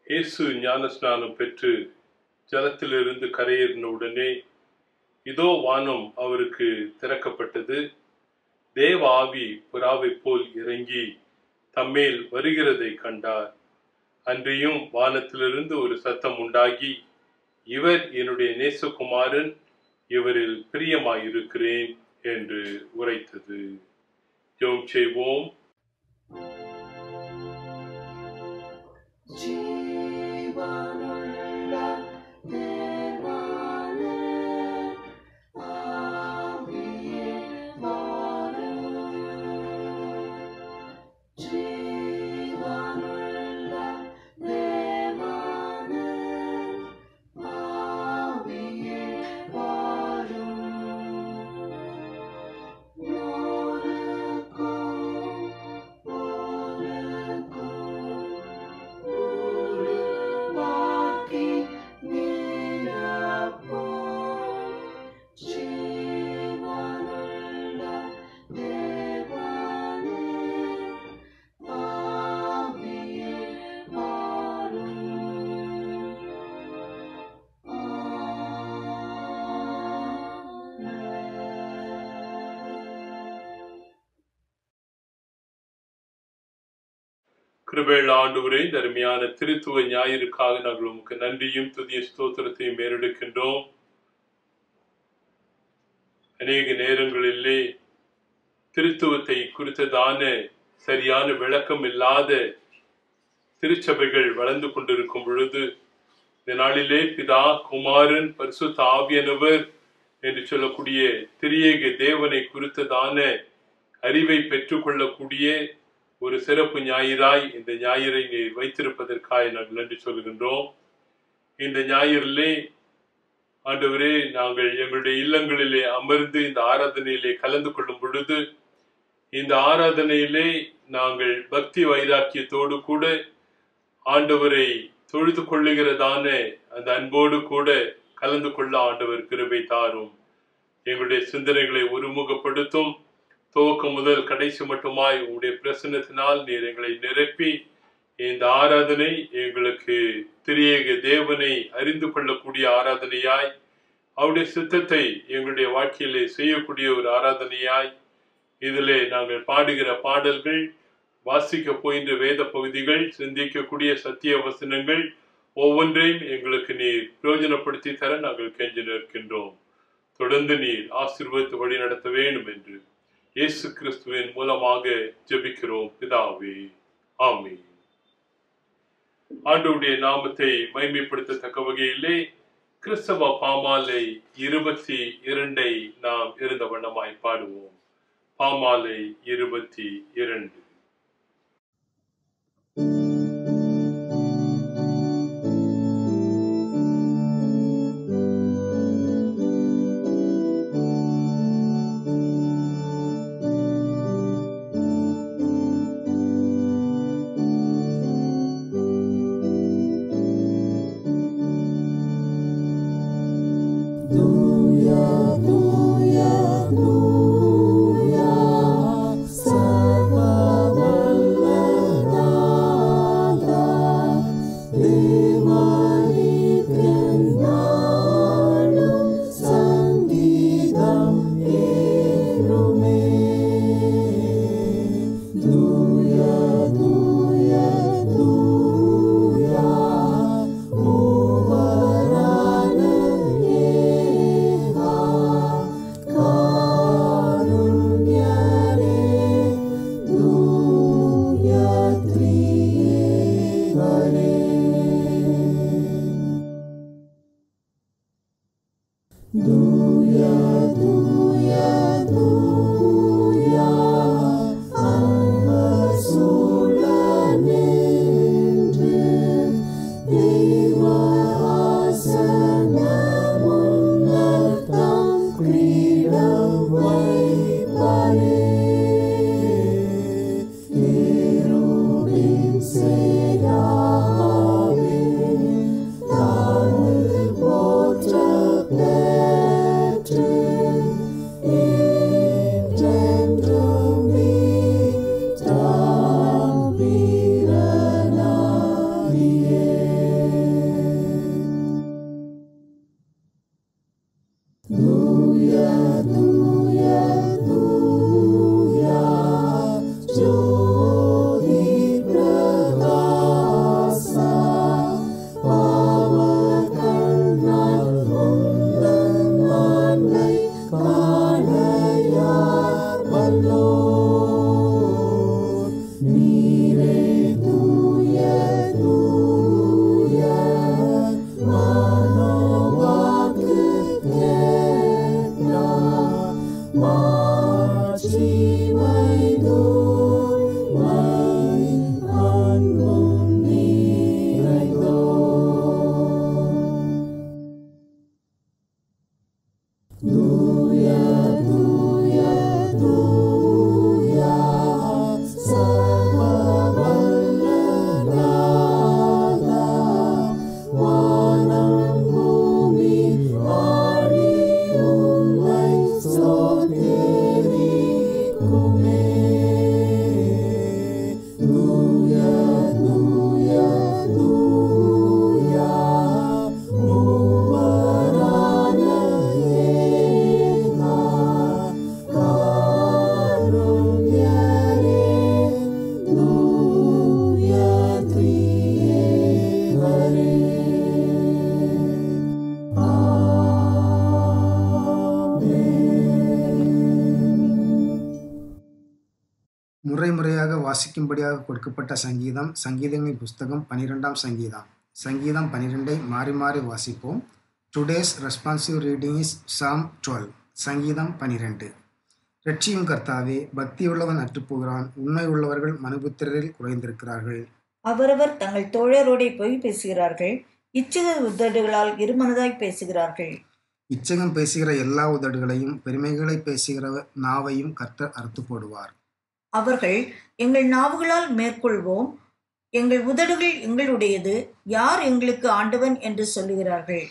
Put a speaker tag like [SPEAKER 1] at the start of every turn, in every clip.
[SPEAKER 1] இயேசு ஞானஸ்நானம் பெற்று ஜலத்திலிருந்து கரையேறின உடனே இதோ வானம் அவருக்கு திறக்கப்பட்டது. தேவ ஆவி புறாவைப் போல் இறங்கி தம்மேல் வருகிறதை கண்டார். அன்றியும் வானத்திலிருந்து ஒரு சத்தம் உண்டாகி, இவர் என்னுடைய நேசகுமாரன், இவரில் பிரியமாயிருக்கிறேன் என்று உரைத்தது. ஜெபம் செய்வோம். கிருபையுள்ள ஆண்டவரே, இந்த அருமையான திருத்துவ ஞாயிறுக்காக நாங்கள் உமக்கு நன்றியும் துதிய ஸ்தோத்திரத்தையும் ஏறெடுக்கின்றோம். அநேக நேரங்களிலே திருத்துவத்தை குறித்ததான சரியான விளக்கம் இல்லாத திருச்சபைகள் வளர்ந்து கொண்டிருக்கும் பொழுது, இந்த நாளிலே பிதா, குமாரன், பரிசுத்த ஆவியானவர் என்று சொல்லக்கூடிய திரியேக தேவனை குறித்ததான அறிவை பெற்றுக்கொள்ளக்கூடிய ஒரு சிறப்பு ஞாயிறாய் இந்த ஞாயிறை நீர் வைத்திருப்பதற்காக நாங்கள் நன்றி சொல்கின்றோம். இந்த ஞாயிறிலே ஆண்டவரே, நாங்கள் எங்களுடைய இல்லங்களிலே அமர்ந்து இந்த ஆராதனையிலே கலந்து கொள்ளும் பொழுது, இந்த ஆராதனையிலே நாங்கள் பக்தி வைராக்கியத்தோடு கூட ஆண்டவரை தொழுது கொள்ளுகிறதான அந்த அன்போடு கூட கலந்து கொள்ள ஆண்டவர் கிருபை தாரும். எங்களுடைய சிந்தனைகளை ஒருமுகப்படுத்தும். துவக்கம் முதல் கடைசி மட்டுமாய் உங்களுடைய பிரசன்னத்தினால் நீர் எங்களை நிரப்பி இந்த ஆராதனை எங்களுக்கு திரியேக தேவனை அறிந்து கொள்ளக்கூடிய ஆராதனையாய், அவருடைய சித்தத்தை எங்களுடைய வாழ்க்கையிலே செய்யக்கூடிய ஒரு ஆராதனையாய், இதிலே நாங்கள் பாடுகிற பாடல்கள், வாசிக்க போகின்ற வேத பகுதிகள், சிந்திக்கக்கூடிய சத்திய வசனங்கள் ஒவ்வொன்றையும் எங்களுக்கு நீர் பிரயோஜனப்படுத்தி தர நாங்கள் கெஞ்சி நிற்கின்றோம். தொடர்ந்து நீர் ஆசீர்வதித்து வழி நடத்த வேண்டும் என்று இயேசு கிறிஸ்துவின் மூலமாக ஜெபிக்கிறோம் பிதாவே, ஆமென். ஆண்டவருடைய நாமத்தை மகிமைப்படுத்தத்தக்க வகையிலே கிறிஸ்தவ பாமாலை 22 நாம் இருந்த வண்ணமாய் பாடுவோம். பாமாலை 22.
[SPEAKER 2] Potter, முறைமுறையாக வாசிக்கும்படியாக கொடுக்கப்பட்ட சங்கீதம் சங்கீதங்களின் புஸ்தகம் 12ஆம் சங்கீதம். சங்கீதம் 12ஐ மாறி மாறி வாசிப்போம். Today's responsive reading is Psalm 12. சங்கீதம் 12. இரட்சியும் கர்த்தாவே, பக்தியுள்ளவன் அற்றுப்போகிறான், உண்மை உள்ளவர்கள் மனுபுத்திரரில் குறைந்திருக்கிறார்கள்.
[SPEAKER 3] அவரவர் தங்கள் தோழரோடே பொய் பேசுகிறார்கள், இச்சக உதடுகளால் இருமனதாய் பேசுகிறார்கள்.
[SPEAKER 2] இச்சகம் பேசுகிற எல்லா உதடுகளையும் பெருமைகளை பேசுகிற நாவையும் கர்த்தர் அறுத்து போடுவார்.
[SPEAKER 3] அவர்கள் எங்கள் நாவுகளால் மேற்கொள்வோம், எங்கள் உதடுகள் எங்களுடையது, யார் எங்களுக்கு ஆண்டவன் என்று சொல்லுகிறார்கள்.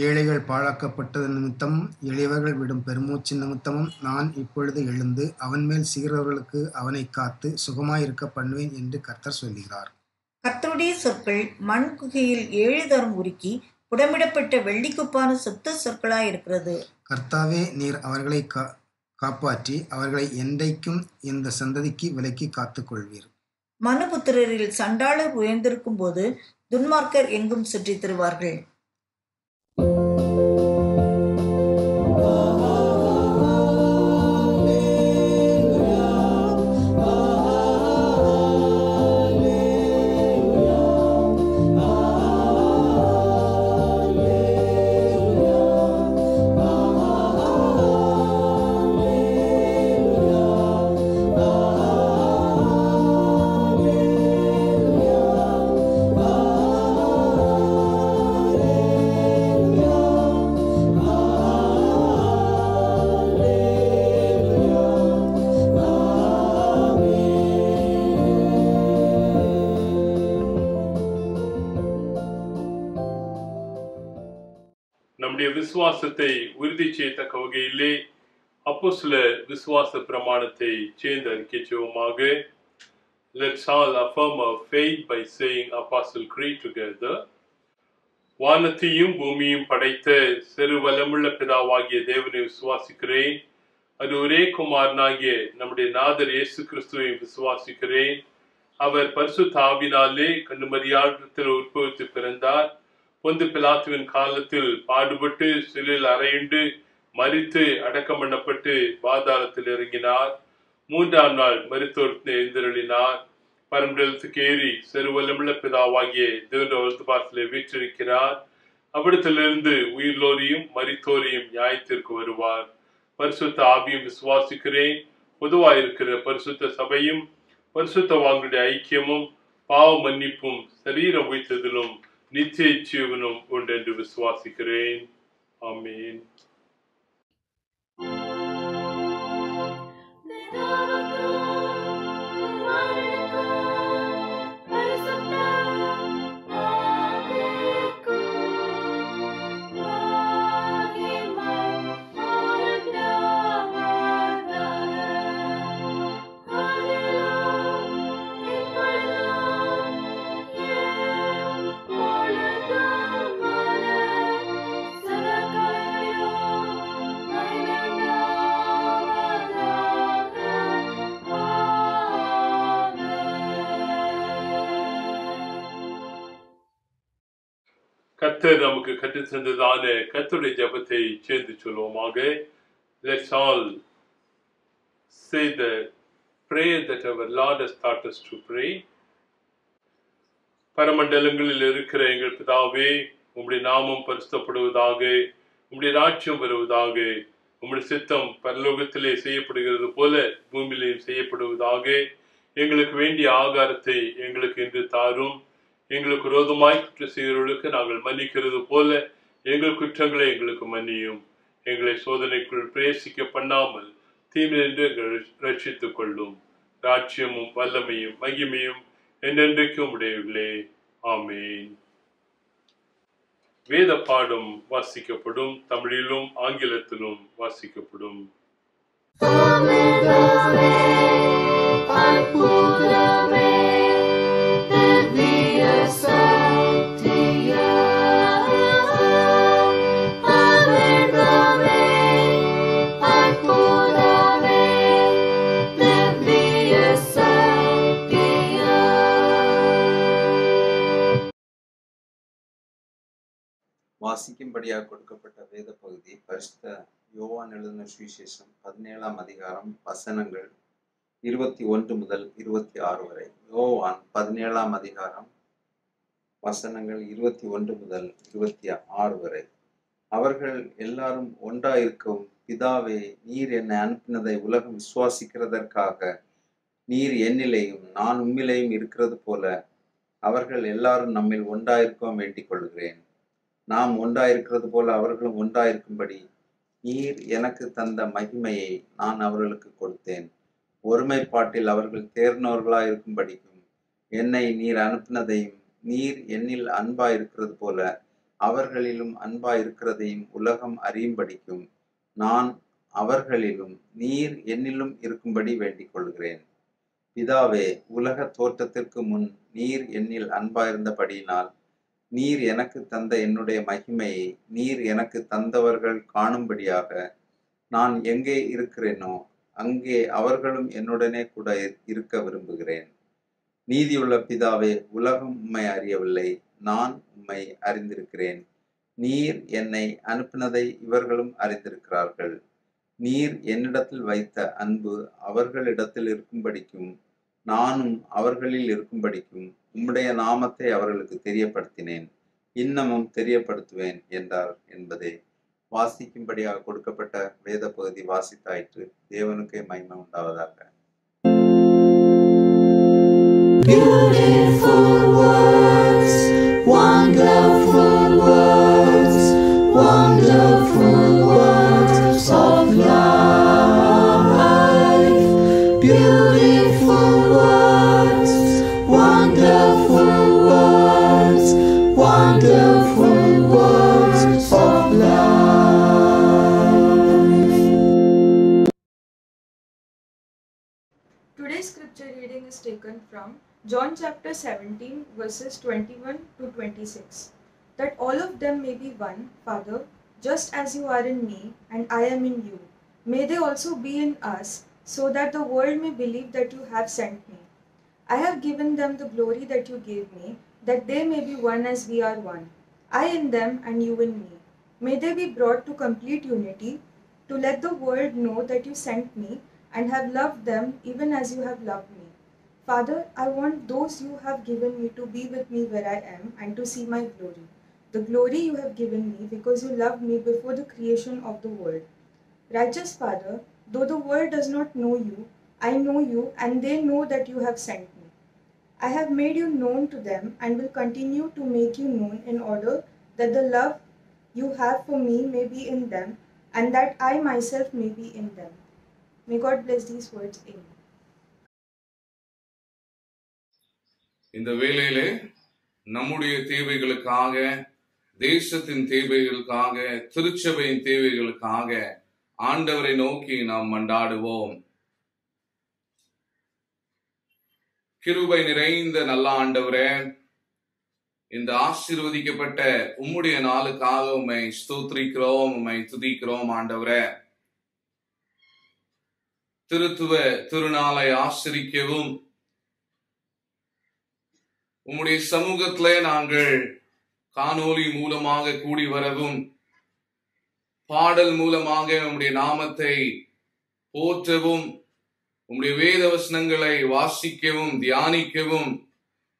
[SPEAKER 2] ஏழைகள் பாழாக்கப்பட்டது நிமித்தமும் எளியவர்கள் விடும் பெருமூச்சு நிமித்தமும் நான் இப்பொழுது எழுந்து அவன் மேல் சீறவர்களுக்கு அவனை காத்து சுகமாயிருக்க பண்ணுவேன் என்று கர்த்தர் சொல்லுகிறார்.
[SPEAKER 3] கர்த்தருடைய சொற்கள் மண் குகையில் 7 தரம் உருக்கி புடமிடப்பட்ட வெள்ளிக்குப்பான சுத்த சொற்களாயிருக்கிறது.
[SPEAKER 2] கர்த்தாவே, நீர் அவர்களை காப்பாற்றி அவர்களை என்றைக்கும் இந்த சந்ததிக்கு விலக்கி காத்துக்கொள்வீர்.
[SPEAKER 3] மனுபுத்திரரில் சண்டாளர் உயர்ந்திருக்கும் போது துன்மார்க்கர் எங்கும் சுற்றித் திருவார்கள்.
[SPEAKER 1] நம்முடைய விசுவாசத்தை உறுதி செய்யத்தக்க வகையிலே அப்போஸ்தலர் விசுவாச பிரமாணத்தை சேர்ந்து அறிக்கை செய்வோமாக. Let's all affirm our faith by saying Apostle Creed together. வானத்தையும் பூமியும் படைத்த சிறு வல்லமுள்ள பிதாவாகிய தேவனை விசுவாசிக்கிறேன். அது ஒரே குமாரனாகிய நம்முடைய நாதர் இயேசு கிறிஸ்துவை விசுவாசிக்கிறேன். அவர் பரிசுத்த ஆவியினாலே கன்னிமரியாளிடத்தில் உற்பவித்து பிறந்தார். பொந்து பிலாத்துவின் காலத்தில் பாடுபட்டு சிலுவையில் அறையுண்டு மரித்து அடக்கம் பண்ணப்பட்டு பாதாளத்தில் இறங்கினார். 3ஆம் நாள் மரித்தோர்ந்து எழுந்தருளினார். பரமண்டலத்துக்கு ஏறி சிறுவல்லமுள்ள பிதாவாகிய தேவனுடைய வலது பார்த்திலே வீற்றிருக்கிறார். அவ்விடத்திலிருந்து உயிர்லோரையும் மரித்தோரையும் நியாயத்திற்கு வருவார். பரிசுத்த ஆவியும் விசுவாசிக்கிறேன். பொதுவாயிருக்கிற பரிசுத்த சபையும் பரிசுத்தவான்களுடைய ஐக்கியமும் பாவ மன்னிப்பும் சரீரம் உயிர்த்ததிலும் நித்திய ஜீவனும் உண்டு என்று விசுவாசிக்கிறேன். ஆமென்.
[SPEAKER 4] Hallelujah.
[SPEAKER 1] கர்த்தர் நமக்கு கற்றுத் தந்ததான கர்த்தருடைய ஜெபத்தை சேர்ந்து சொல்வோமாக. Let's all say the prayer that our Lord has taught us to pray. பரமண்டலங்களில் இருக்கிற எங்கள் பிதாவே, உம்முடைய நாமம் பரிசுத்தப்படுவதாக, உம்முடைய ராஜ்யம் வருவதாக, உம்முடைய சித்தம் பரலோகத்திலே செய்யப்படுகிறது போல பூமியிலேயும் செய்யப்படுவதாக. எங்களுக்கு வேண்டிய ஆகாரத்தை எங்களுக்கு இன்று தாரும். எங்களுக்கு விரோதமாய் குற்றம் செய்கிறவர்களுக்கு நாங்கள் மன்னிக்கிறது போல எங்கள் குற்றங்களை எங்களுக்கு மன்னியும். எங்களை சோதனைக்குள் பிரவேசிக்க பண்ணாமல் தீமையிலிருந்து எங்களை ரட்சித்துக் கொள்ளும். ராஜ்யமும் வல்லமையும் மகிமையும் என்றென்றைக்கும் உடையவர்களே. ஆமென். வேத பாடம் வாசிக்கப்படும். தமிழிலும் ஆங்கிலத்திலும் வாசிக்கப்படும்.
[SPEAKER 4] வாசிக்கும்படியாக கொடுக்கப்பட்ட வேத பகுதி பரிசுத்த யோவான் எழுதின சுவிசேஷம் 17ஆம் அதிகாரம் வசனங்கள் 21 முதல் 26 வரை. யோவான் 17ஆம் அதிகாரம் வசனங்கள் 21 முதல் 26 வரை. அவர்கள் எல்லாரும் ஒன்றாயிருக்கவும், பிதாவே, நீர் என்னை அனுப்பினதை உலகம் விசுவாசிக்கிறதற்காக நீர் என்னிலேயும் நான் உம்மிலேயும் இருக்கிறது போல அவர்கள் எல்லாரும் நம்மில் ஒன்றாயிருக்கவும் வேண்டிக் கொள்கிறேன். நாம் ஒன்றாயிருக்கிறது போல அவர்களும் ஒன்றாயிருக்கும்படி நீர் எனக்கு தந்த மகிமையை நான் அவர்களுக்கு கொடுத்தேன். ஒருமைப்பாட்டில் அவர்கள் தேர்ந்தவர்களாயிருக்கும்படிக்கும் என்னை நீர் அனுப்பினதையும் நீர் என்னில் அன்பாயிருக்கிறது போல அவர்களிலும் அன்பாயிருக்கிறதையும் உலகம் அறியும்படிக்கும் நான் அவர்களிலும் நீர் என்னிலும் இருக்கும்படி வேண்டிக் கொள்கிறேன். பிதாவே, உலக தோற்றத்திற்கு முன் நீர் என்னில் அன்பாயிருந்தபடியினால் நீர் எனக்கு தந்த என்னுடைய மகிமையை நீர் எனக்கு தந்தவர்கள் காணும்படியாக நான் எங்கே இருக்கிறேனோ அங்கே அவர்களும் என்னுடனே கூட இருக்க விரும்புகிறேன். நீதியுள்ள பிதாவே, உலகம் உம்மை அறியவில்லை, நான் உம்மை அறிந்திருக்கிறேன். நீர் என்னை அனுப்பினதை இவர்களும் அறிந்திருக்கிறார்கள். நீர் என்னிடத்தில் வைத்த அன்பு அவர்களிடத்தில் இருக்கும்படிக்கும் நானும் அவர்களில் இருக்கும்படிக்கும் உம்முடைய நாமத்தை அவர்களுக்கு தெரியப்படுத்தினேன், இன்னமும் தெரியப்படுத்துவேன் என்றார் என்பதே. வாசிக்கும்படியாக கொடுக்கப்பட்ட வேத பகுதி வாசித்தாயிற்று. தேவனுக்கே மகிமை உண்டாவதாக.
[SPEAKER 5] Beautiful words, wonderful words, wonderful words of life. Beautiful words, wonderful words, wonderful words of life.
[SPEAKER 6] Today's scripture reading is taken from John chapter 17 verses 21 to 26. That all of them may be one, Father, just as you are in me and I am in you. May they also be in us, so that the world may believe that you have sent me. I have given them the glory that you gave me, that they may be one as we are one. I in them and you in me. May they be brought to complete unity, to let the world know that you sent me and have loved them even as you have loved me. Father, I want those you have given me to be with me where I am and to see my glory. The glory you have given me because you loved me before the creation of the world. Righteous Father, though the world does not know you, I know you and they know that you have sent me. I have made you known to them and will continue to make you known in order that the love you have for me may be in them and that I myself may be in them. May God bless these words. Amen.
[SPEAKER 7] இந்த வேளையிலே நம்முடைய தேவைகளுக்காக, தேசத்தின் தேவைகளுக்காக, திருச்சபையின் தேவைகளுக்காக ஆண்டவரை நோக்கி நாம் மன்றாடுவோம். கிருபை நிறைந்த நல்ல ஆண்டவரே, இந்த ஆசீர்வதிக்கப்பட்ட உம்முடைய நாளுக்காக உம்மை ஸ்தோத்திரிக்கிறோம், உம்மை துதிக்கிறோம். ஆண்டவரே, திருத்துவ திருநாளை ஆசரிக்கவும் உம்முடைய சமூகத்திலே நாங்கள் காணொளி மூலமாக கூடி வரவும், பாடல் மூலமாக உம்முடைய நாமத்தை போற்றவும், உம்முடைய வேத வசனங்களை வாசிக்கவும் தியானிக்கவும்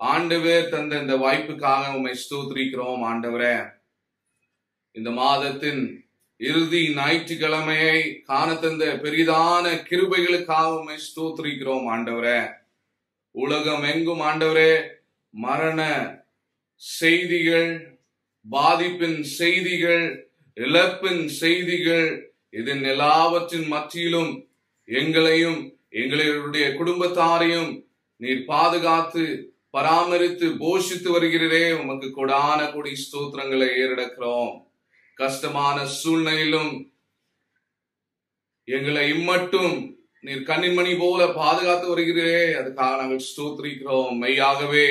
[SPEAKER 7] ஆண்டவர் தந்த இந்த வாய்ப்புக்காக உம்மை ஸ்தோத்திரிக்கிறோம். ஆண்டவரே, இந்த மாதத்தின் இறுதி ஞாயிற்றுக்கிழமையை காண தந்த பெரிதான கிருபைகளுக்காக உம்மை ஸ்தோத்திரிக்கிறோம். ஆண்டவரே, உலகம் எங்கும் ஆண்டவரே மரண செய்திகள், பாதிப்பின் செய்திகள், இழப்பின் செய்திகள், இதன் எல்லாவற்றின் மத்தியிலும் எங்களையும் எங்களுடைய குடும்பத்தாரையும் நீர் பாதுகாத்து பராமரித்து போஷித்து வருகிறீரே. உமக்கு கொடான கொடி ஸ்தோத்திரங்களை ஏறெடுக்கிறோம். கஷ்டமான சூழ்நிலையிலும் எங்களை இம்மட்டும் நீர் கண்ணின்மணி போல பாதுகாத்து வருகிறீரே, அதுக்காக நாங்கள் ஸ்தோத்திரிக்கிறோம். மெய்யாகவே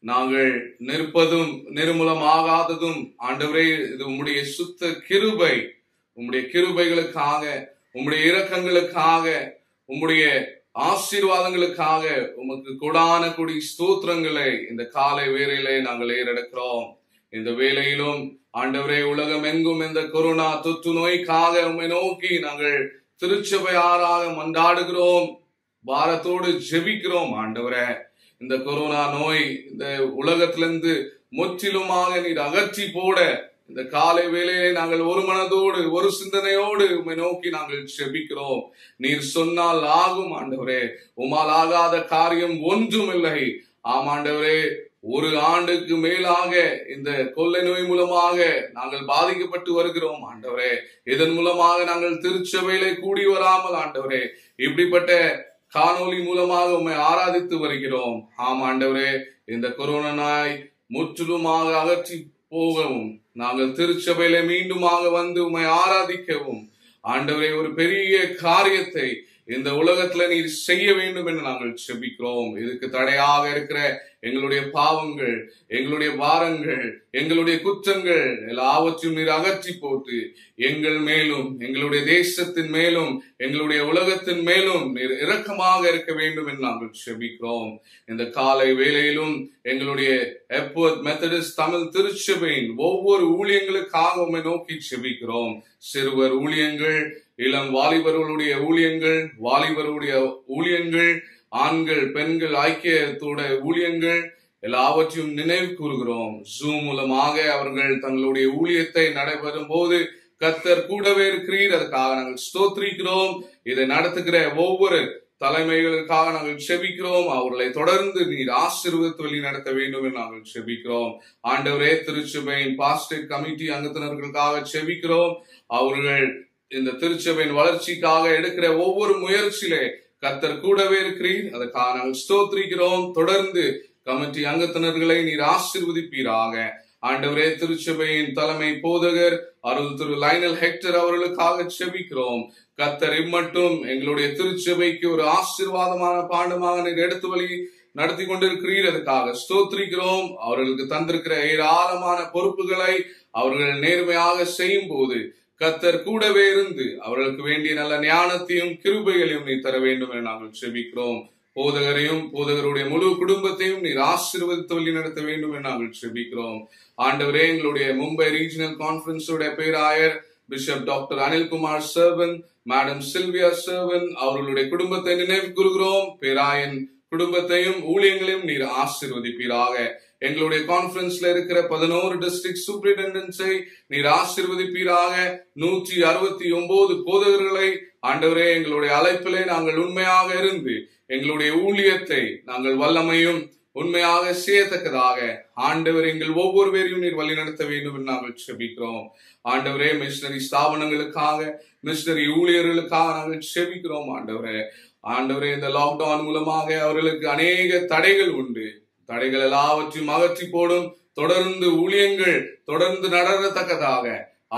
[SPEAKER 7] நாங்கள் நிற்பதும் நிர்மூலமாகாததும் ஆண்டவரே இது உம்முடைய சுத்த கிருபை. உம்முடைய கிருபைகளுக்காக, உம்முடைய இரக்கங்களுக்காக, உம்முடைய ஆசீர்வாதங்களுக்காக உமக்கு கொடான கொடி ஸ்தோத்திரங்களை இந்த காலை வேளையிலே நாங்கள் ஏறெடுக்கிறோம். இந்த வேளையிலும் ஆண்டவரே உலகம் எங்கும் இந்த கொரோனா தொற்று நோய்க்காக உம்மை நோக்கி நாங்கள் திருச்சபையாராக மன்றாடுகிறோம், பாரத்தோடு ஜெபிக்கிறோம். ஆண்டவரே, இந்த கொரோனா நோய் இந்த உலகத்திலிருந்து முற்றிலுமாக நீர் அகற்றி போட இந்த காலை வேளையிலே நாங்கள் ஒரு மனதோடு ஒரு சிந்தனையோடு உம்மை நோக்கி நாங்கள் ஜெபிக்கிறோம். நீர் சொன்னால் ஆகும் ஆண்டவரே, உம்மால் ஆகாத காரியம் ஒன்றும் இல்லை. ஆம் ஆண்டவரே, ஒரு ஆண்டுக்கு மேலாக இந்த கொள்ளை நோய் மூலமாக நாங்கள் பாதிக்கப்பட்டு வருகிறோம். ஆண்டவரே, இதன் மூலமாக நாங்கள் திருச்சபையிலே கூடி வராமல் ஆண்டவரே இப்படிப்பட்ட காணொளி மூலமாக உம்மை ஆராதித்து வருகிறோம். ஆம் ஆண்டவரே, இந்த கொரோனா நோய் முற்றிலுமாக அகற்றி போகவும் நாங்கள் திருச்சபையில மீண்டுமாக வந்து உம்மை ஆராதிக்கவும் ஆண்டவரே ஒரு பெரிய காரியத்தை இந்த உலகத்துல நீர் செய்ய வேண்டும் என்று நாங்கள் செபிக்கிறோம். இதுக்கு தடையாக இருக்கிற எங்களுடைய பாவங்கள், எங்களுடைய பாரங்கள், எங்களுடைய குற்றங்கள் எல்லாவற்றையும் நீர் அகற்றி போட்டு எங்கள் மேலும், எங்களுடைய தேசத்தின் மேலும், எங்களுடைய உலகத்தின் மேலும் நீர் இரக்கமாக இருக்க வேண்டும் என்று நாங்கள் செபிக்கிறோம். இந்த காலை வேளையிலும் எங்களுடைய எப்வர்த் மெத்தடிஸ்ட் தமிழ் திருச்சபையின் ஒவ்வொரு ஊழியங்களுக்காக உம்மை நோக்கி செபிக்கிறோம். சிறுவர் ஊழியங்கள், இளம் வாலிபர்களுடைய ஊழியங்கள், வாலிபருடைய ஊழியங்கள், ஆண்கள் பெண்கள் ஐக்கியத்தோட ஊழியங்கள் எல்லாவற்றையும் நினைவு கூறுகிறோம். ஜூம் மூலமாக அவர்கள் தங்களுடைய ஊழியத்தை நடைபெறும் போது கர்த்தர் கூடவே இருக்கிறீர், அதுக்காக நாங்கள் ஸ்தோத்திரிக்கிறோம். இதை நடத்துகிற ஒவ்வொரு தலைமைகளுக்காக நாங்கள் செபிக்கிறோம். அவர்களை தொடர்ந்து நீர் ஆசீர்வதித்து வழி நடத்த வேண்டும் என்று நாங்கள் செபிக்கிறோம். ஆண்டவரே, திருச்சபையின் பாஸ்டர் கமிட்டி அங்கத்தினர்களுக்காக செபிக்கிறோம். அவர்கள் இந்த திருச்சபையின் வளர்ச்சிக்காக எடுக்கிற ஒவ்வொரு முயற்சியிலே கர்த்தர் கூடவே இருக்கிறீர், அதுக்காக நாங்கள் ஸ்தோத்திரிக்கிறோம். தொடர்ந்து கமிட்டி அங்கத்தினர்களை நீர் ஆசீர்வதிப்பீராக. ஆண்டவரே, திருச்சபையின் தலைமை போதகர் அருள் திரு லைனல் ஹெக்டர் அவர்களுக்காக செபிக்கிறோம். கர்த்தர் இம்மட்டும் எங்களுடைய திருச்சபைக்கு ஒரு ஆசீர்வாதமான பாண்டமாக நீர் எடுத்து வழி நடத்தி கொண்டிருக்கிறீர், அதுக்காக ஸ்தோத்திரிக்கிறோம். அவர்களுக்கு தந்திருக்கிற ஏராளமான பொறுப்புகளை அவர்கள் நேர்மையாக செய்யும் போது கர்த்தர் கூடவே இருந்து அவர்களுக்கு வேண்டிய நல்ல ஞானத்தையும் கிருபைகளையும் நீ தர வேண்டும் என நாங்கள் செபிக்கிறோம். போதகரையும் போதகருடைய முழு குடும்பத்தையும் நீர் ஆசீர்வதித்து வழி நடத்த வேண்டும் என நாங்கள் செபிக்கிறோம். ஆண்டவரே, எங்களுடைய மும்பை ரீஜனல் கான்ஃபரன்ஸோட பேராயர் bishop doctor Anilkumar servant, madam Sylvia servant அவர்களுடைய குடும்பத்தை நினைவு கூறுகிறோம். பேராயன் குடும்பத்தையும் ஊழியங்களையும் நீர் ஆசீர்வதிப்பீராக. எங்களுடைய கான்ஃபரன்ஸ்ல இருக்கிற 11 டிஸ்ட்ரிக்ட் சூப்பரிண்டென்டன்ஸை நீர் ஆசீர்வதிப்பீராக. 169 போதகர்களை ஆண்டவரே எங்களுடைய அழைப்பிலே நாங்கள் உண்மையாக இருந்து எங்களுடைய ஊழியத்தை நாங்கள் வல்லமையும் உண்மையாக செய்யத்தக்கதாக ஆண்டவர் எங்கள் ஒவ்வொரு பேரையும் நீர் வழி நடத்த வேண்டும் என்று நாங்கள் செபிக்கிறோம். ஆண்டவரே, மிஷனரி ஸ்தாபனங்களுக்காக, மிஷனரி ஊழியர்களுக்காக நாங்கள் செபிக்கிறோம். ஆண்டவரே, இந்த லாக்டவுன் மூலமாக அவர்களுக்கு அநேக தடைகள் உண்டு. தடைகள் எல்லாவற்றையும் அகற்றி போடும். தொடர்ந்து ஊழியங்கள் தொடர்ந்து நடத்தத்தக்கதாக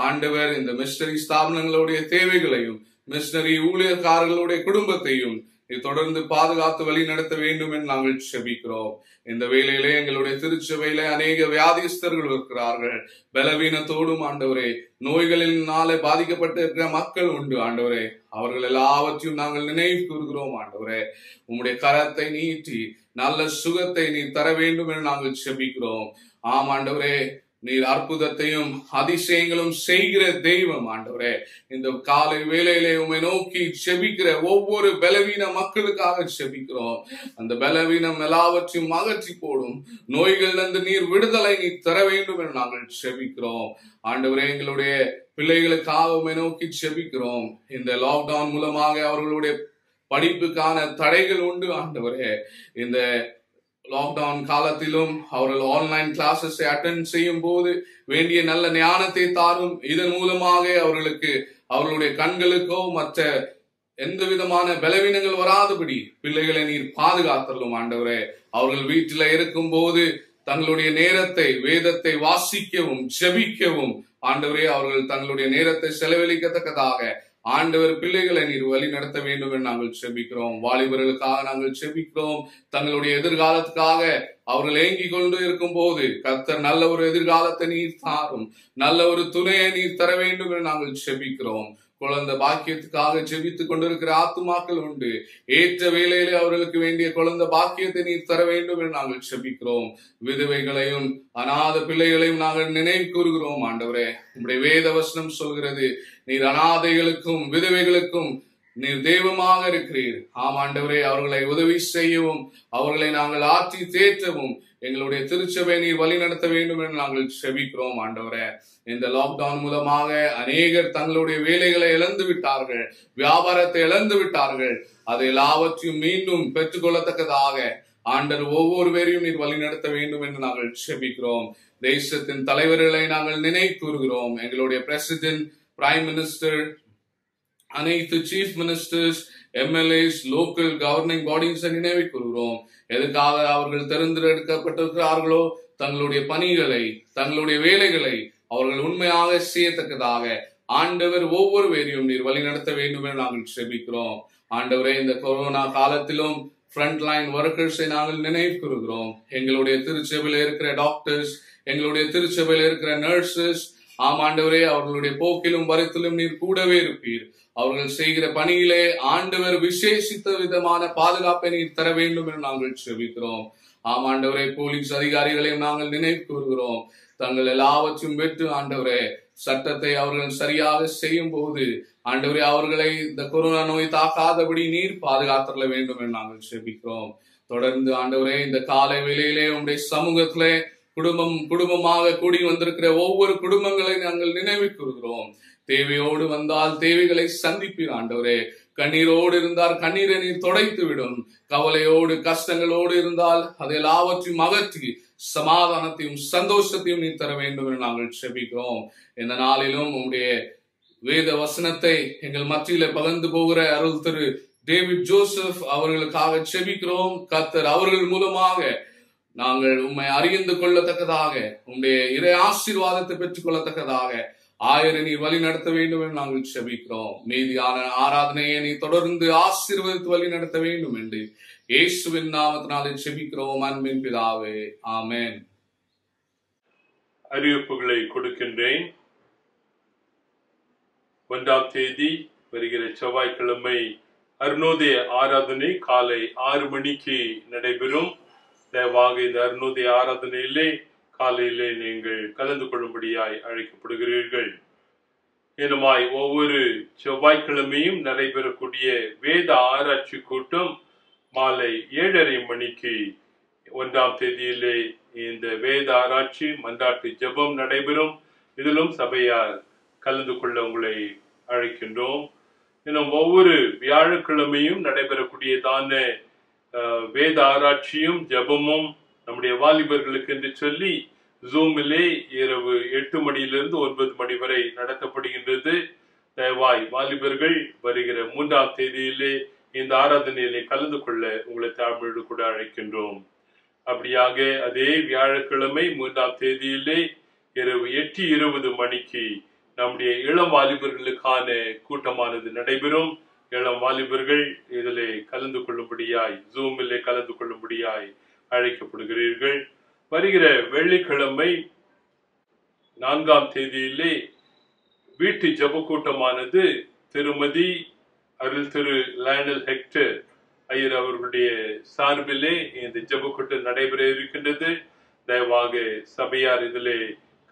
[SPEAKER 7] ஆண்டவர் இந்த மிஷனரி ஸ்தாபனங்களுடைய தேவைகளையும் மிஷனரி ஊழியர்காரர்களுடைய குடும்பத்தையும் தொடர்ந்து பாதுகாத்து வழி நடத்த வேண்டும் என்று நாங்கள் செபிக்கிறோம். இந்த வேளையிலே எங்களுடைய திருச்சபையிலே அநேக வியாதிஸ்தர்கள் இருக்கிறார்கள். பலவீனத்தோடும் ஆண்டவரே, நோய்களினாலே பாதிக்கப்பட்டு இருக்கிற மக்கள் உண்டு. ஆண்டவரே, அவர்கள் எல்லாவற்றையும் நாங்கள் நினைவு கூறுகிறோம். ஆண்டவரே, உம்முடைய கரத்தை நீட்டி நல்ல சுகத்தை நீ தர வேண்டும் என்று நாங்கள் செபிக்கிறோம். ஆம் ஆண்டவரே, நீர் அற்புதத்தையும் அதிசயங்களும் செய்கிற தெய்வம் ஆண்டவரே. இந்த காலை வேளையிலே உம்மை நோக்கி செபிக்கிற ஒவ்வொரு பலவீன மக்களுக்காக செபிக்கிறோம். அந்த பலவீனம் எல்லாவற்றையும் அகற்றி போடும். நோய்களிலிருந்து நீர் விடுதலை நீர் தர வேண்டும் என நாங்கள் செபிக்கிறோம் ஆண்டவரே. எங்களுடைய பிள்ளைகளுக்காக உம்மை நோக்கி செபிக்கிறோம். இந்த லாக்டவுன் மூலமாக அவர்களுடைய படிப்புக்கான தடைகள் உண்டு ஆண்டவரே. இந்த லாக்டவுன் காலத்திலும் அவர்கள் ஆன்லைன் கிளாஸஸ் அட்டெண்ட் செய்யும் போது வேண்டிய நல்ல ஞானத்தை தாரும். இதன் மூலமாக அவர்களுடைய கண்களுக்கோ மற்ற எந்த விதமான பலவீனங்கள் வராதபடி பிள்ளைகளை நீர் பாதுகாத்தரலும் ஆண்டவரே. அவர்கள் வீட்டில இருக்கும் போது தங்களுடைய நேரத்தை வேதத்தை வாசிக்கவும் ஜெபிக்கவும் ஆண்டவரே அவர்கள் தங்களுடைய நேரத்தை செலவழிக்கத்தக்கதாக ஆண்டவர் பிள்ளைகளை நீர் வழி நடத்த வேண்டும் என்று நாங்கள் செபிக்கிறோம். வாலிபர்களுக்காக நாங்கள் செபிக்கிறோம். தங்களுடைய எதிர்காலத்துக்காக அவர்கள் ஏங்கிக் கொண்டு இருக்கும் போது கர்த்தர் நல்ல ஒரு எதிர்காலத்தை நீர் தாரும், நல்ல ஒரு துணையை நீர் தர வேண்டும் என்று நாங்கள் செபிக்கிறோம். குழந்தை பாக்கியத்துக்காக ஜெபித்துக் கொண்டிருக்கிற ஆத்துமாக்கள் உண்டு. ஏற்ற வேளையிலே அவர்களுக்கு வேண்டிய குழந்தை பாக்கியத்தை நீர் தர வேண்டும் என்று நாங்கள் செபிக்கிறோம். விதவைகளையும் அநாத பிள்ளைகளையும் நாங்கள் நினைவு கூறுகிறோம் ஆண்டவரே. உம்முடைய வேத வசனம் சொல்கிறது, நீர் அநாதைகளுக்கும் விதவைகளுக்கும் நீர் தெய்வமாக இருக்கிறீர். ஆம் ஆண்டவரே, அவர்களை உதவி செய்யவும் அவர்களை நாங்கள் ஆற்றி தேற்றவும் எங்களுடைய திருச்சபை நீர் வழி நடத்த வேண்டும் என்று நாங்கள் செபிக்கிறோம் ஆண்டவரே. இந்த லாக்டவுன் மூலமாக அநேகர் தங்களுடைய வேலைகளை இழந்து விட்டார்கள், வியாபாரத்தை இழந்து விட்டார்கள். அதை எல்லாவற்றையும் மீண்டும் பெற்றுக்கொள்ளத்தக்கதாக ஆண்டவர் ஒவ்வொருவரையும் நீர் வழி நடத்த வேண்டும் என்று நாங்கள் செபிக்கிறோம். தேசத்தின் தலைவர்களை நாங்கள் நினைவு கூறுகிறோம். எங்களுடைய பிரசிடென்ட், பிரைம் மினிஸ்டர், அனைத்து chief ministers, MLAs, local governing bodies நினைவு கூறுகிறோம். எதுக்காக அவர்கள் தேர்ந்தெடுக்கப்பட்டிருக்கிறார்களோ தங்களுடைய பணிகளை தங்களுடைய வேலைகளை அவர்கள் உண்மையாக செய்யத்தக்கதாக ஆண்டவர் ஒவ்வொருவரையும் நீர் வழி நடத்த வேண்டும் என்று நாங்கள் செபிக்கிறோம் ஆண்டவரே. இந்த கொரோனா காலத்திலும் ஃப்ரண்ட் லைன் ஒர்க்கர்ஸை நாங்கள் நினைவு கூறுகிறோம். எங்களுடைய திருச்சபையில் இருக்கிற டாக்டர்ஸ், எங்களுடைய திருச்சபையில் இருக்கிற நர்சஸ், ஆம் ஆண்டவரே, அவர்களுடைய போக்கிலும் வரத்திலும் நீர் கூடவே இருப்பீர். அவர்கள் செய்கிற பணியிலே ஆண்டவர் விசேஷித்த விதமான பாதுகாப்பை நீர் தர வேண்டும் என்று நாங்கள் செபிக்கிறோம். ஆம் ஆண்டவரே, போலீஸ் அதிகாரிகளையும் நாங்கள் நினைவு கூறுகிறோம். தங்கள் எல்லாவற்றையும் பெற்று ஆண்டவரே சட்டத்தை அவர்கள் சரியாக செய்யும் போது ஆண்டவரே அவர்களை இந்த கொரோனா நோய் தாக்காதபடி நீர் பாதுகாத்தர வேண்டும் என்று நாங்கள் செபிக்கிறோம். தொடர்ந்து ஆண்டவரே இந்த காலை வேளையிலே உங்களுடைய சமூகத்திலே குடும்பமாக கூடி வந்திருக்கிற ஒவ்வொரு குடும்பங்களை நாங்கள் நினைவு கூறுகிறோம். தேவையோடு வந்தால் தேவைகளை சந்திப்பீர் ஆண்டவரே. கண்ணீரோடு இருந்தால் கண்ணீரை நீர் துடைத்து விடும். கவலையோடு கஷ்டங்களோடு இருந்தால் அதை எல்லாவற்றையும் அகற்றி சமாதானத்தையும் சந்தோஷத்தையும் நீர் தர வேண்டும் என்று நாங்கள் செபிக்கிறோம். இந்த நாளிலும் உங்களுடைய வேத வசனத்தை எங்கள் மத்தியில பகிர்ந்து போகிற அருள் திரு டேவிட் ஜோசப் அவர்களுக்காக செபிக்கிறோம். கர்த்தர் அவர்கள் மூலமாக நாங்கள் உம்மை அறிந்து கொள்ளத்தக்கதாக உம்முடைய இறை ஆசீர்வாதத்தை பெற்றுக் கொள்ளத்தக்கதாக நீர் வழி நடத்த வேண்டும் என்று நாங்கள் செபிக்கிறோம். மீதியான ஆராதனையை நீ தொடர்ந்து ஆசீர்வதித்து வழி நடத்த வேண்டும் என்று இயேசுவின் நாமத்தினாலே செபிக்கிறோம் அன்பின் பிதாவே, ஆமென்.
[SPEAKER 1] அறிவிப்புகளை கொடுக்கின்றேன். 1ஆம் தேதி வருகிற செவ்வாய்க்கிழமை அருணோதய ஆராதனை காலை 6 மணிக்கு நடைபெறும். தயவாக இந்த அருணோதய ஆராதனையிலே காலையிலே நீங்கள் கலந்து கொள்ளும்படியாய் அழைக்கப்படுகிறீர்கள். இனமாய் ஒவ்வொரு செவ்வாய்க்கிழமையும் நடைபெறக்கூடிய வேத ஆராய்ச்சி கூட்டம் மாலை 7:30 மணிக்கு 1ஆம் தேதியிலே இந்த வேத ஆராய்ச்சி மன்றாட்டு ஜெபம் நடைபெறும். இதிலும் சபையார் கலந்து கொள்ள உங்களை அழைக்கின்றோம். இன்னும் ஒவ்வொரு வியாழக்கிழமையும் நடைபெறக்கூடியதான வேத ஆராய்ச்சியும் ஜெபமும் நம்முடைய வாலிபர்களுக்கு என்று சொல்லி ஜூமிலே இரவு 8 மணியிலிருந்து 9 மணி வரை நடத்தப்படுகின்றது. தயவாய் வாலிபர்கள் வருகிற 3ஆம் தேதியிலே இந்த ஆராதனையிலே கலந்து கொள்ள உங்களை தாழ்மையோடு கூட அழைக்கின்றோம். அப்படியாக அதே வியாழக்கிழமை 3ஆம் தேதியிலே இரவு 8:20 மணிக்கு நம்முடைய இளம் வாலிபர்களுக்கான கூட்டமானது நடைபெறும். இளம் வாலிபர்கள் இதிலே கலந்து கொள்ளும்படியாய் ஜூமிலே கலந்து கொள்ளும்படியாய் அழைக்கப்படுகிறீர்கள். வருகிற வெள்ளிக்கிழமை 4ஆம் தேதியிலே வீட்டு ஜெப கூட்டமானது திருமதி அருள் திரு லயனல் ஹெக்டர் ஐயர் அவர்களுடைய சார்பிலே இந்த ஜெப கூட்டம் நடைபெற இருக்கின்றது. தயவாக சபையார் இதிலே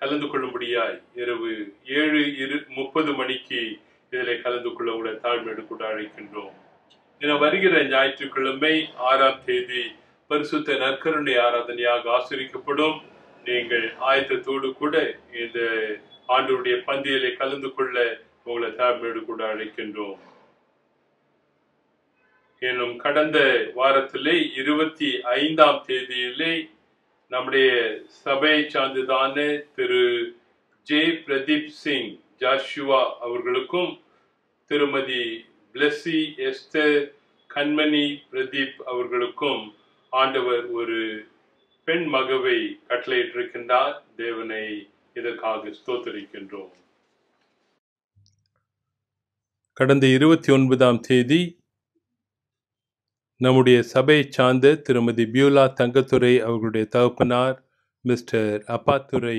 [SPEAKER 1] கலந்து கொள்ளும்படியாய் இரவு 7:30 மணிக்கு இதில் கலந்து கொள்ள உங்களை தாழ்மையோடு கூட அழைக்கின்றோம். வருகிற ஞாயிற்றுக்கிழமை 6ஆம் தேதி பரிசுத்த நற்கருணை ஆராதனையாக ஆசிரிக்கப்படும். நீங்கள் ஆயத்தத்தோடு கூட இந்த ஆண்டவருடைய பந்தியிலே கலந்து கொள்ள உங்களை தாழ்மையோடு கூட அழைக்கின்றோம். இன்னும் கடந்த வாரத்திலே 25ஆம் தேதியிலே நம்முடைய சபையை சார்ந்ததான திரு ஜே பிரதீப் சிங் ஜாஷுவா அவர்களுக்கும் திருமதி பிளஸி எஸ்தர் கண்மணி பிரதீப் அவர்களுக்கும் ஆண்டவர் ஒரு பெண் மகவை கட்டளையிட்டிருக்கின்றார். தேவனை இதற்காக ஸ்தோத்திரிக்கின்றோம். கடந்த 29ஆம் தேதி நம்முடைய சபையை சார்ந்த திருமதி பியூலா தங்கத்துரை அவர்களுடைய தகப்பனார் மிஸ்டர் அப்பாத்துரை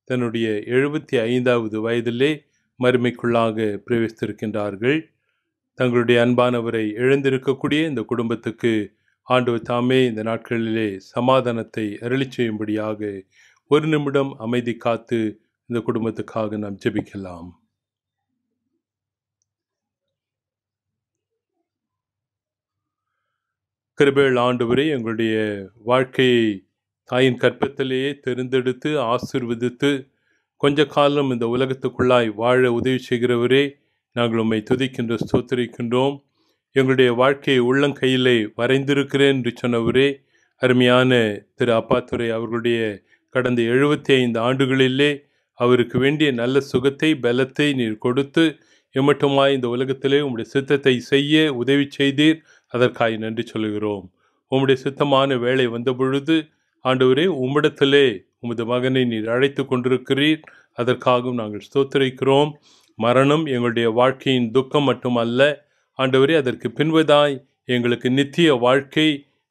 [SPEAKER 1] தன்னுடைய 75வது வயதிலே மறுமைக்குள்ளாக பிரவேசித்திருக்கின்றார்கள். தங்களுடைய அன்பானவரை இழந்திருக்கக்கூடிய இந்த குடும்பத்துக்கு ஆண்டவர் தாமே இந்த நாட்களிலே சமாதானத்தை அருளி செய்யும்படியாக ஒரு நிமிடம் அமைதி காத்து இந்த குடும்பத்துக்காக நாம் ஜெபிக்கலாம். கிருபையுள்ள ஆண்டவரே, எங்களுடைய வாழ்க்கையை தாயின் கற்பத்திலேயே தெரிந்தெடுத்து ஆசீர்வதித்து கொஞ்ச காலம் இந்த உலகத்துக்குள்ளாய் வாழ உதவி செய்கிறவரே, நாங்கள் உம்மை துதிக்கின்ற ஸ்தோத்திரிக்கின்றோம். எங்களுடைய வாழ்க்கையை உள்ளங்கையிலே வரைந்திருக்கிறேன் என்று சொன்னவரே, அருமையான திரு அப்பாத்துரை அவர்களுடைய கடந்த 75 ஆண்டுகளிலே அவருக்கு வேண்டிய நல்ல சுகத்தை பலத்தை நீர் கொடுத்து எம்மட்டுமாய் இந்த உலகத்திலே உம்முடைய சித்தத்தை செய்ய உதவி செய்தீர். அதற்காக நன்றி சொல்கிறோம். உம்முடைய சித்தமான வேலை வந்த பொழுது ஆண்டவரே, உம்மிடத்திலே உமது மகனை நீர் அழைத்து கொண்டிருக்கிறீர். அதற்காகவும் நாங்கள் ஸ்தோத்திரிக்கிறோம். மரணம் எங்களுடைய வாழ்க்கையின் துக்கம் மட்டுமல்ல ஆண்டவரே, அதற்கு பின்பதாய் எங்களுக்கு நித்திய வாழ்க்கை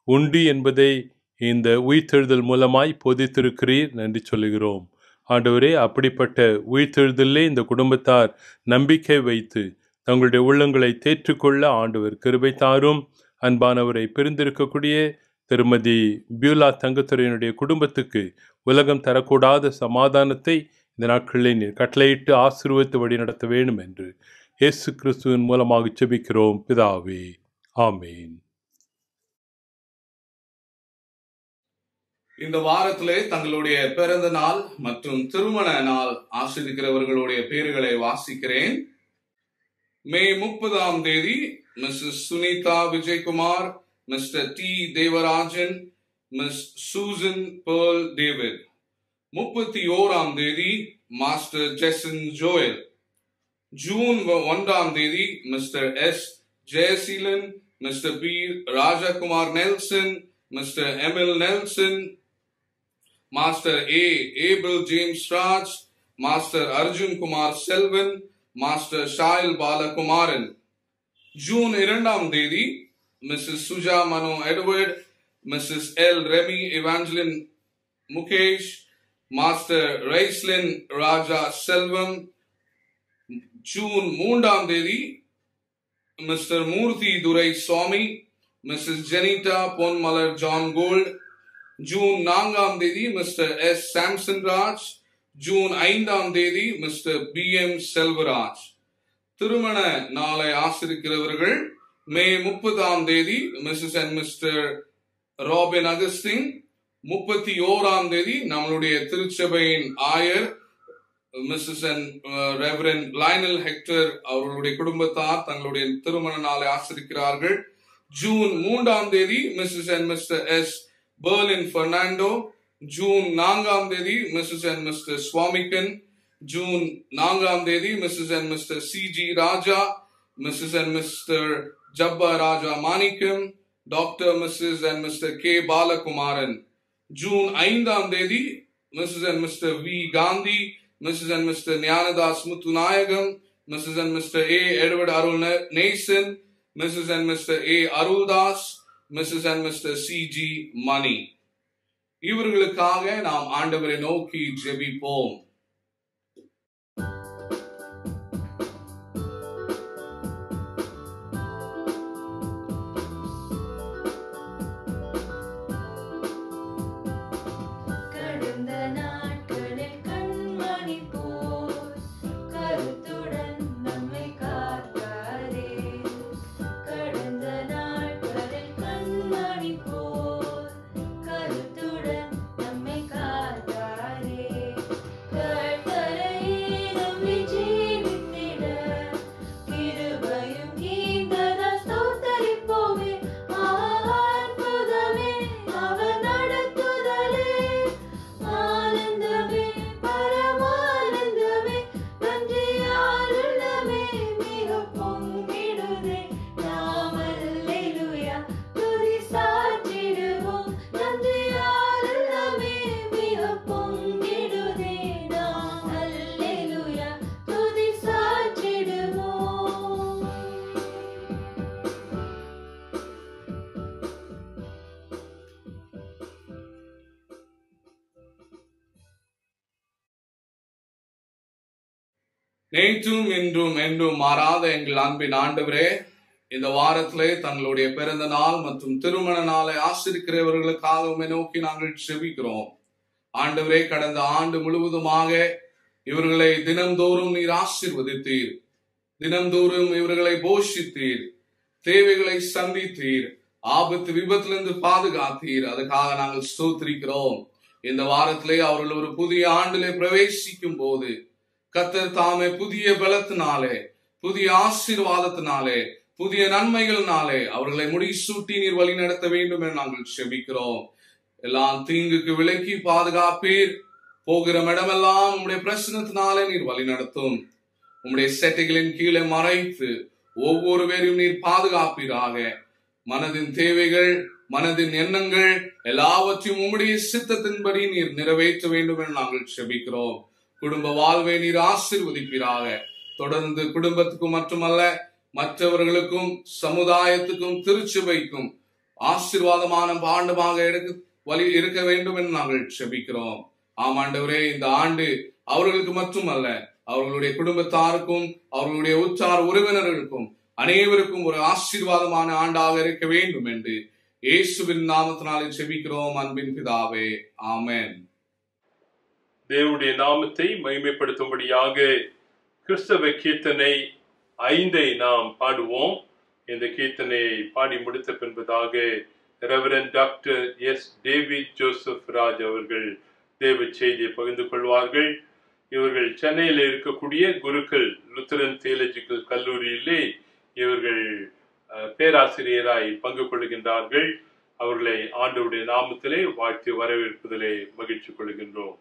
[SPEAKER 1] உண்டு என்பதை இந்த உயிர்த்தெழுதல் மூலமாய் போதித்திருக்கிறீர். நன்றி சொல்கிறோம். ஆண்டவரே, அப்படிப்பட்ட உயிர்த்தெழுதலே இந்த குடும்பத்தார் நம்பிக்கை வைத்து தங்களுடைய உள்ளங்களை தேற்றுக்கொள்ள ஆண்டவர் கிருபை தாரும். அன்பானவரை பிரிந்திருக்கக்கூடிய திருமதி பியூலா தங்கத்துறையினுடைய குடும்பத்துக்கு உலகம் தரக்கூடாத சமாதானத்தை இந்த நாட்களில் நீர் கட்டளையிட்டு ஆசீர்வதித்து வழி நடத்த வேண்டும் என்று இயேசு கிறிஸ்துவின் மூலமாக ஜெபிக்கிறோம் பிதாவே, ஆமேன்.
[SPEAKER 7] இந்த வாரத்திலே தங்களுடைய பிறந்த நாள் மற்றும் திருமண நாள் ஆசிரிக்கிறவர்களுடைய பெயர்களை வாசிக்கிறேன். மே 30ஆம் தேதி Mrs Sunitha Vijayakumar, Mr T Devarajan, Miss Susan Pearl David. 31ஆம் தேதி மாஸ்டர் ஜெசன் ஜோயல். ஜூன் 1ஆம் தேதி mister S Jeyaseelan, Mr P Rajakumar Nelson, Mr Emil Nelson, master A Able James Raj, master Arjun Kumar Selvan, master Shayil Balakumaran. June 2ஆம் தேதி Mrs Suja Mano Edward, Mrs L Remi Evangeline Mukesh, master Raislin Raja Selvam. June 3ஆம் தேதி Mr Moorthy Durai Swamy, Mrs Jenita Ponmalar John Gold. June 4ஆம் தேதி mister S Samson Raj. June 5ஆம் தேதி mister B M Selvaraj. திருமண நாளை ஆசிரிக்கிறவர்கள் மே 30ஆம் தேதி Mrs and Mr Robin Augustine. 31ஆம் தேதி நம்மளுடைய திருச்சபையின் ஆயர் Mrs and Reverend Lionel Hector அவர்களுடைய குடும்பத்தார் தங்களுடைய திருமண நாளை ஆசிரிக்கிறார்கள். ஜூன் 3ஆம் தேதி Mrs and Mr S Berlin Fernando. June 4ஆம் தேதி Mrs and Mr Swamigan. June 4ஆம் தேதி Mrs and Mr C G Raja, Mrs and Mr Jappa Raja Manickam, doctor Mrs and Mr K Balakumaran. June 5ஆம் தேதி Mrs and Mr V Gandhi, Mrs and Mr Gnanadas Muthunayagam, Mrs and Mr A Edward Arul Nesan, Mrs and Mr A Aruldas, Mrs and Mr C G Mani. இவர்களுக்காக நாம் ஆண்டவரை நோக்கி ஜெபிப்போம்.
[SPEAKER 8] கடந்த நாட்களில் கண்ம
[SPEAKER 7] நேற்றும் இன்றும் என்றும் மாறாத எங்கள் அன்பின் ஆண்டவரே, இந்த வாரத்திலே தங்களுடைய பிறந்த நாள் மற்றும் திருமண நாளை ஆசிரிக்கிறவர்களுக்காக உம்மை நோக்கி நாங்கள் செபிக்கிறோம். ஆண்டவரே, கடந்த ஆண்டு முழுவதுமாக இவர்களை தினம்தோறும் நீர் ஆசீர்வதித்தீர், தினம்தோறும் இவர்களை போஷித்தீர், தேவைகளை சந்தித்தீர், ஆபத்து விபத்திலிருந்து பாதுகாத்தீர். அதுக்காக நாங்கள் ஸ்தோத்திரிக்கிறோம். இந்த வாரத்திலே அவர்கள் ஒரு புதிய ஆண்டிலே பிரவேசிக்கும் போது கர்த்தர் தாமே புதிய பலத்தினாலே, புதிய ஆசீர்வாதத்தினாலே, புதிய நன்மைகளினாலே அவர்களை முடிசூட்டி நீர் வழி நடத்த வேண்டும் என நாங்கள் செபிக்கிறோம். எல்லாம் தீங்குக்கு விலக்கி பாதுகாப்பீர். போகிற இடமெல்லாம் உம்முடைய பிரசன்னத்தினாலே நீர் வழி நடத்தும். உம்முடைய செட்டைகளின் கீழே மறைத்து ஒவ்வொரு பேரையும் நீர் பாதுகாப்பீராக. மனதின் தேவைகள், மனதின் எண்ணங்கள் எல்லாவற்றையும் உம்முடைய சித்தத்தின்படி நீர் நிறைவேற்ற வேண்டும் என நாங்கள் செபிக்கிறோம். குடும்ப வாழ்வை நீர் ஆசீர்வதிப்பீராக. தொடர்ந்து குடும்பத்துக்கும் மட்டுமல்ல, மற்றவர்களுக்கும், சமுதாயத்துக்கும், திருச்சபைக்கும் ஆசீர்வாதமான ஆண்டுமாக இருக்க வேண்டும் என்று நாங்கள் செபிக்கிறோம். ஆமாண்டவரே, இந்த ஆண்டு அவர்களுக்கு மட்டுமல்ல, அவர்களுடைய குடும்பத்தாருக்கும், அவர்களுடைய உற்றார் உறவினர்களுக்கும் அனைவருக்கும் ஒரு ஆசீர்வாதமான ஆண்டாக இருக்க வேண்டும் என்று இயேசுவின் நாமத்தினாலே செபிக்கிறோம் அன்பின் பிதாவே, ஆமென்.
[SPEAKER 1] தேவனுடைய நாமத்தை மகிமைப்படுத்தும்படியாக கிறிஸ்தவ கீர்த்தனை 5 நாம் பாடுவோம். இந்த கீர்த்தனையை பாடி முடித்த பின்பதாக Reverend doctor S. David Joseph Raj அவர்கள் தேவ செய்தியை பகிர்ந்து கொள்வார்கள். இவர்கள் சென்னையில் இருக்கக்கூடிய குருக்கள் லுத்தரன் தியாலஜிக்கல் கல்லூரியிலே இவர்கள் பேராசிரியராய் பங்கு கொள்கின்றார்கள். அவர்களை ஆண்டவருடைய நாமத்திலே வாழ்த்து வரவேற்பதிலே மகிழ்ச்சி கொள்கின்றோம்.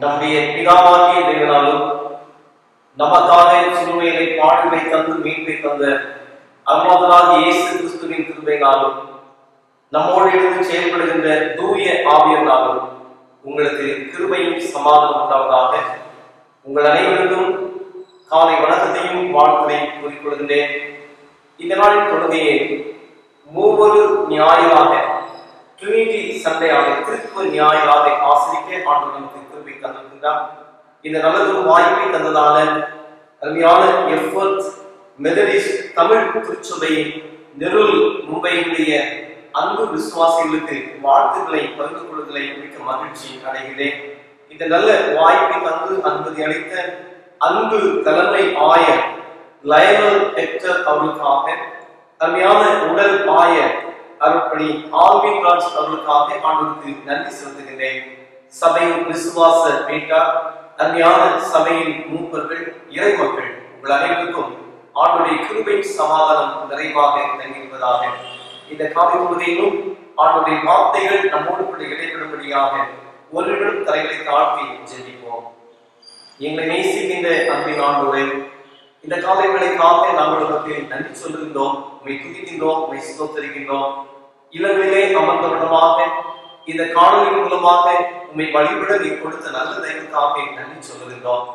[SPEAKER 8] நம்முடைய பிதாவாகிய தேவனாலும் நமக்காக சிலுவையிலே பாடுகளை தந்து மீட்பை தந்த அருளாளராகிய இயேசு கிறிஸ்துவின் கிருபையினாலும் நம்மோடு இருந்து செயல்படுகின்ற தூய ஆவியினாலும் உங்களுக்கு கிருபையும் சமாதானம் உண்டாவதாக. உங்கள் அனைவருக்கும் காலை வணக்கத்தையும் வாழ்க்கையை கூறிக்கொள்கின்றேன். இந்த நாளின் தொழுகையை மூவொரு ஞாயிறாக, ட்ரினிட்டி சண்டையாக, திருத்துவ ஞாயிறாக ஆசிரிக்க ஆண்டு நமக்கு கிருபை தந்திருக்கின்றார். இந்த நல்லதொரு வாய்ப்பை தந்ததால அருமையான எஃபர்ட் மெதடிஸ்ட் தமிழ் திருச்சபையின் நெருள் மும்பையினுடைய அன்பு விசுவாசிகளுக்கு வாழ்த்துக்களை பகிர்ந்து கொள்வதிலே மிக்க மகிழ்ச்சி அடைகிறேன். இந்த நல்ல வாய்ப்பை தந்து அனுமதி அளித்த அன்பு தலைமை ஆயர் லயனல் ஹெக்டர் அவர்களுக்காக, அருமையான உடல் ஆயர் அருட்பணி ஆல்வின் ராஜ் அவர்களுக்காக ஆண்டவருக்கு நன்றி செலுத்துகின்றேன். சபையின் விசுவாச வீட்டார், அருமையான சபையின் மூப்பர்கள், இறை மக்கள் உங்கள் அனைவருக்கும் ஆண்டுடைய கிருபை சமாதானம் நிறைவாக தங்கியிருப்பதாக. இந்த காலை பொழுதிலும் ஆண்டுடைய வார்த்தைகள் நம்மோடு கூட இடைபெறும்படியாக ஒருவரும் தலைகளை தாழ்த்தி ஜெபிப்போம். எங்களை நேசிக்கின்ற அன்பின் ஆண்டவரே, இந்த காலை வேளைக்காக நாங்கள் உங்களுக்கு நன்றி சொல்லுகின்றோம், உண்மை துதிக்கின்றோம், உண்மை ஸ்தோத்திரிக்கின்றோம். இளவிலே அமர்ந்தவனமாக இந்த காணொலி மூலமாக உண்மை வழிபட நீ கொடுத்த நல்ல தெய்வத்துக்காக நன்றி சொல்லுகின்றோம்.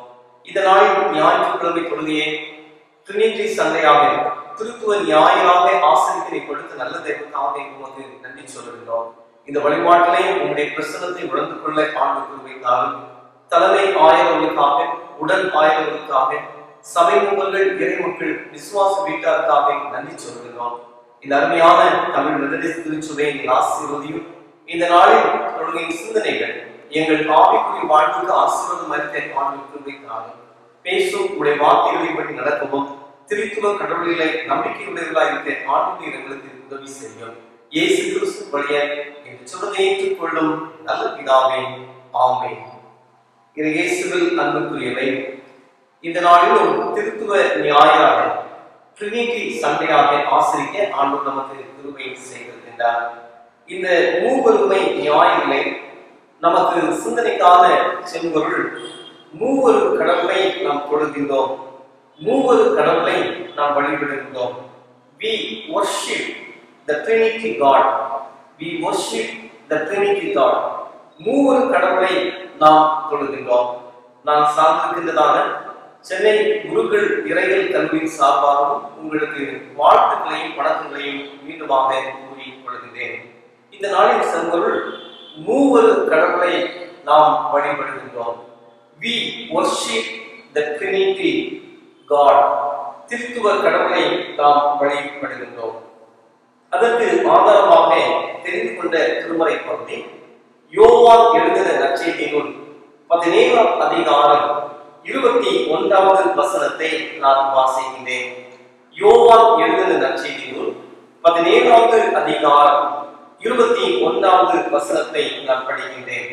[SPEAKER 8] இந்த நாளில் ஞாயிற்றுக்கிழமை பொழுதியே ட்ரினிட்டி சண்டையாக திருத்துவ ஞாயிறாக ஆசிரியத்தை நீ கொடுத்த நல்ல தெய்வத்துக்காக உமக்கு நன்றி சொல்லுகின்றோம். இந்த வழிபாட்டிலே உங்களுடைய பிரசனத்தை உணர்ந்து கொள்ள ஆண்டு வைத்தாலும் தலைமை ஆயர்களுக்காக, உடல் ஆயர்களுக்காக, சபை மூவர்கள், இறை மக்கள், விசுவாச வீட்டாருக்காக நன்றி சொல்கிறோம். இந்த அருமையான தமிழ் மெதடிஸ்ட் திருச்சபையின் ஆசீர்வதியும் இந்த நாளில் தொடங்கிய சிந்தனைகள் எங்கள் ஆவிக்குரிய வாழ்வுக்கு ஆசீர்வாதம் அளிக்க ஆண்டுக்கு வைத்தாலும் பேசும் உடைய வார்த்தைகளை பற்றி நடக்கவும் திருத்துவ கடவுளிலே நம்பிக்கையுடையவர்களாக இருக்க ஆண்டு எங்களுக்கு உதவி செய்யும். இயேசு கிறிஸ்து வழியாக இந்த சொல்வதை ஏற்றுக்கொள்ளும் நல்ல பிதாவே, ஆமென். இயேசுவில் அன்புக்குரியவை, இந்த நாளிலும் திருத்துவ ஞாயிறாக ட்ரினிட்டி சண்டையாக ஆசிரிக்க ஆண்டவர் நமக்கு கிருபை செய்திருக்கின்றார். இந்த மூவருமை ஞாயிறிலே நமக்கு சிந்தனைக்கான செம்பொருள் மூவரு கடவுளை நாம் தொழுகின்றோம், மூவரு கடவுளை நாம் வழிபடுகின்றோம். We worship the Trinity God. We worship the Trinity God. மூவரு கடவுளை நாம் தொழுகின்றோம். நான் சார்ந்திருக்கின்றதான சென்னை குருக்கள் இறைகள் கல்வியின் சார்பாகவும் உங்களுக்கு வாழ்த்துக்களையும் வணக்கங்களையும் மீண்டுமாக கூறிக் கொள்கின்றேன். இந்த நாளின் செம்பொருள் மூவரு கடவுளை நாம் வழிபடுகின்றோம். We worship the Trinity God. திருத்துவ கடவுளை நாம் வழிபடுகின்றோம். அதற்கு ஆதாரமாக தெரிந்து கொண்ட திருமறை பகுதி யோவான் எழுதின நற்செய்தியினுள் 17ஆம் அதிகாரம் 21வது வசனத்தை நான் வாசிக்கின்றேன். யோவான் எழுதின நற்செய்தியினுள் 17வது அதிகாரம் 21வது வசனத்தை நான் படிக்கின்றேன்.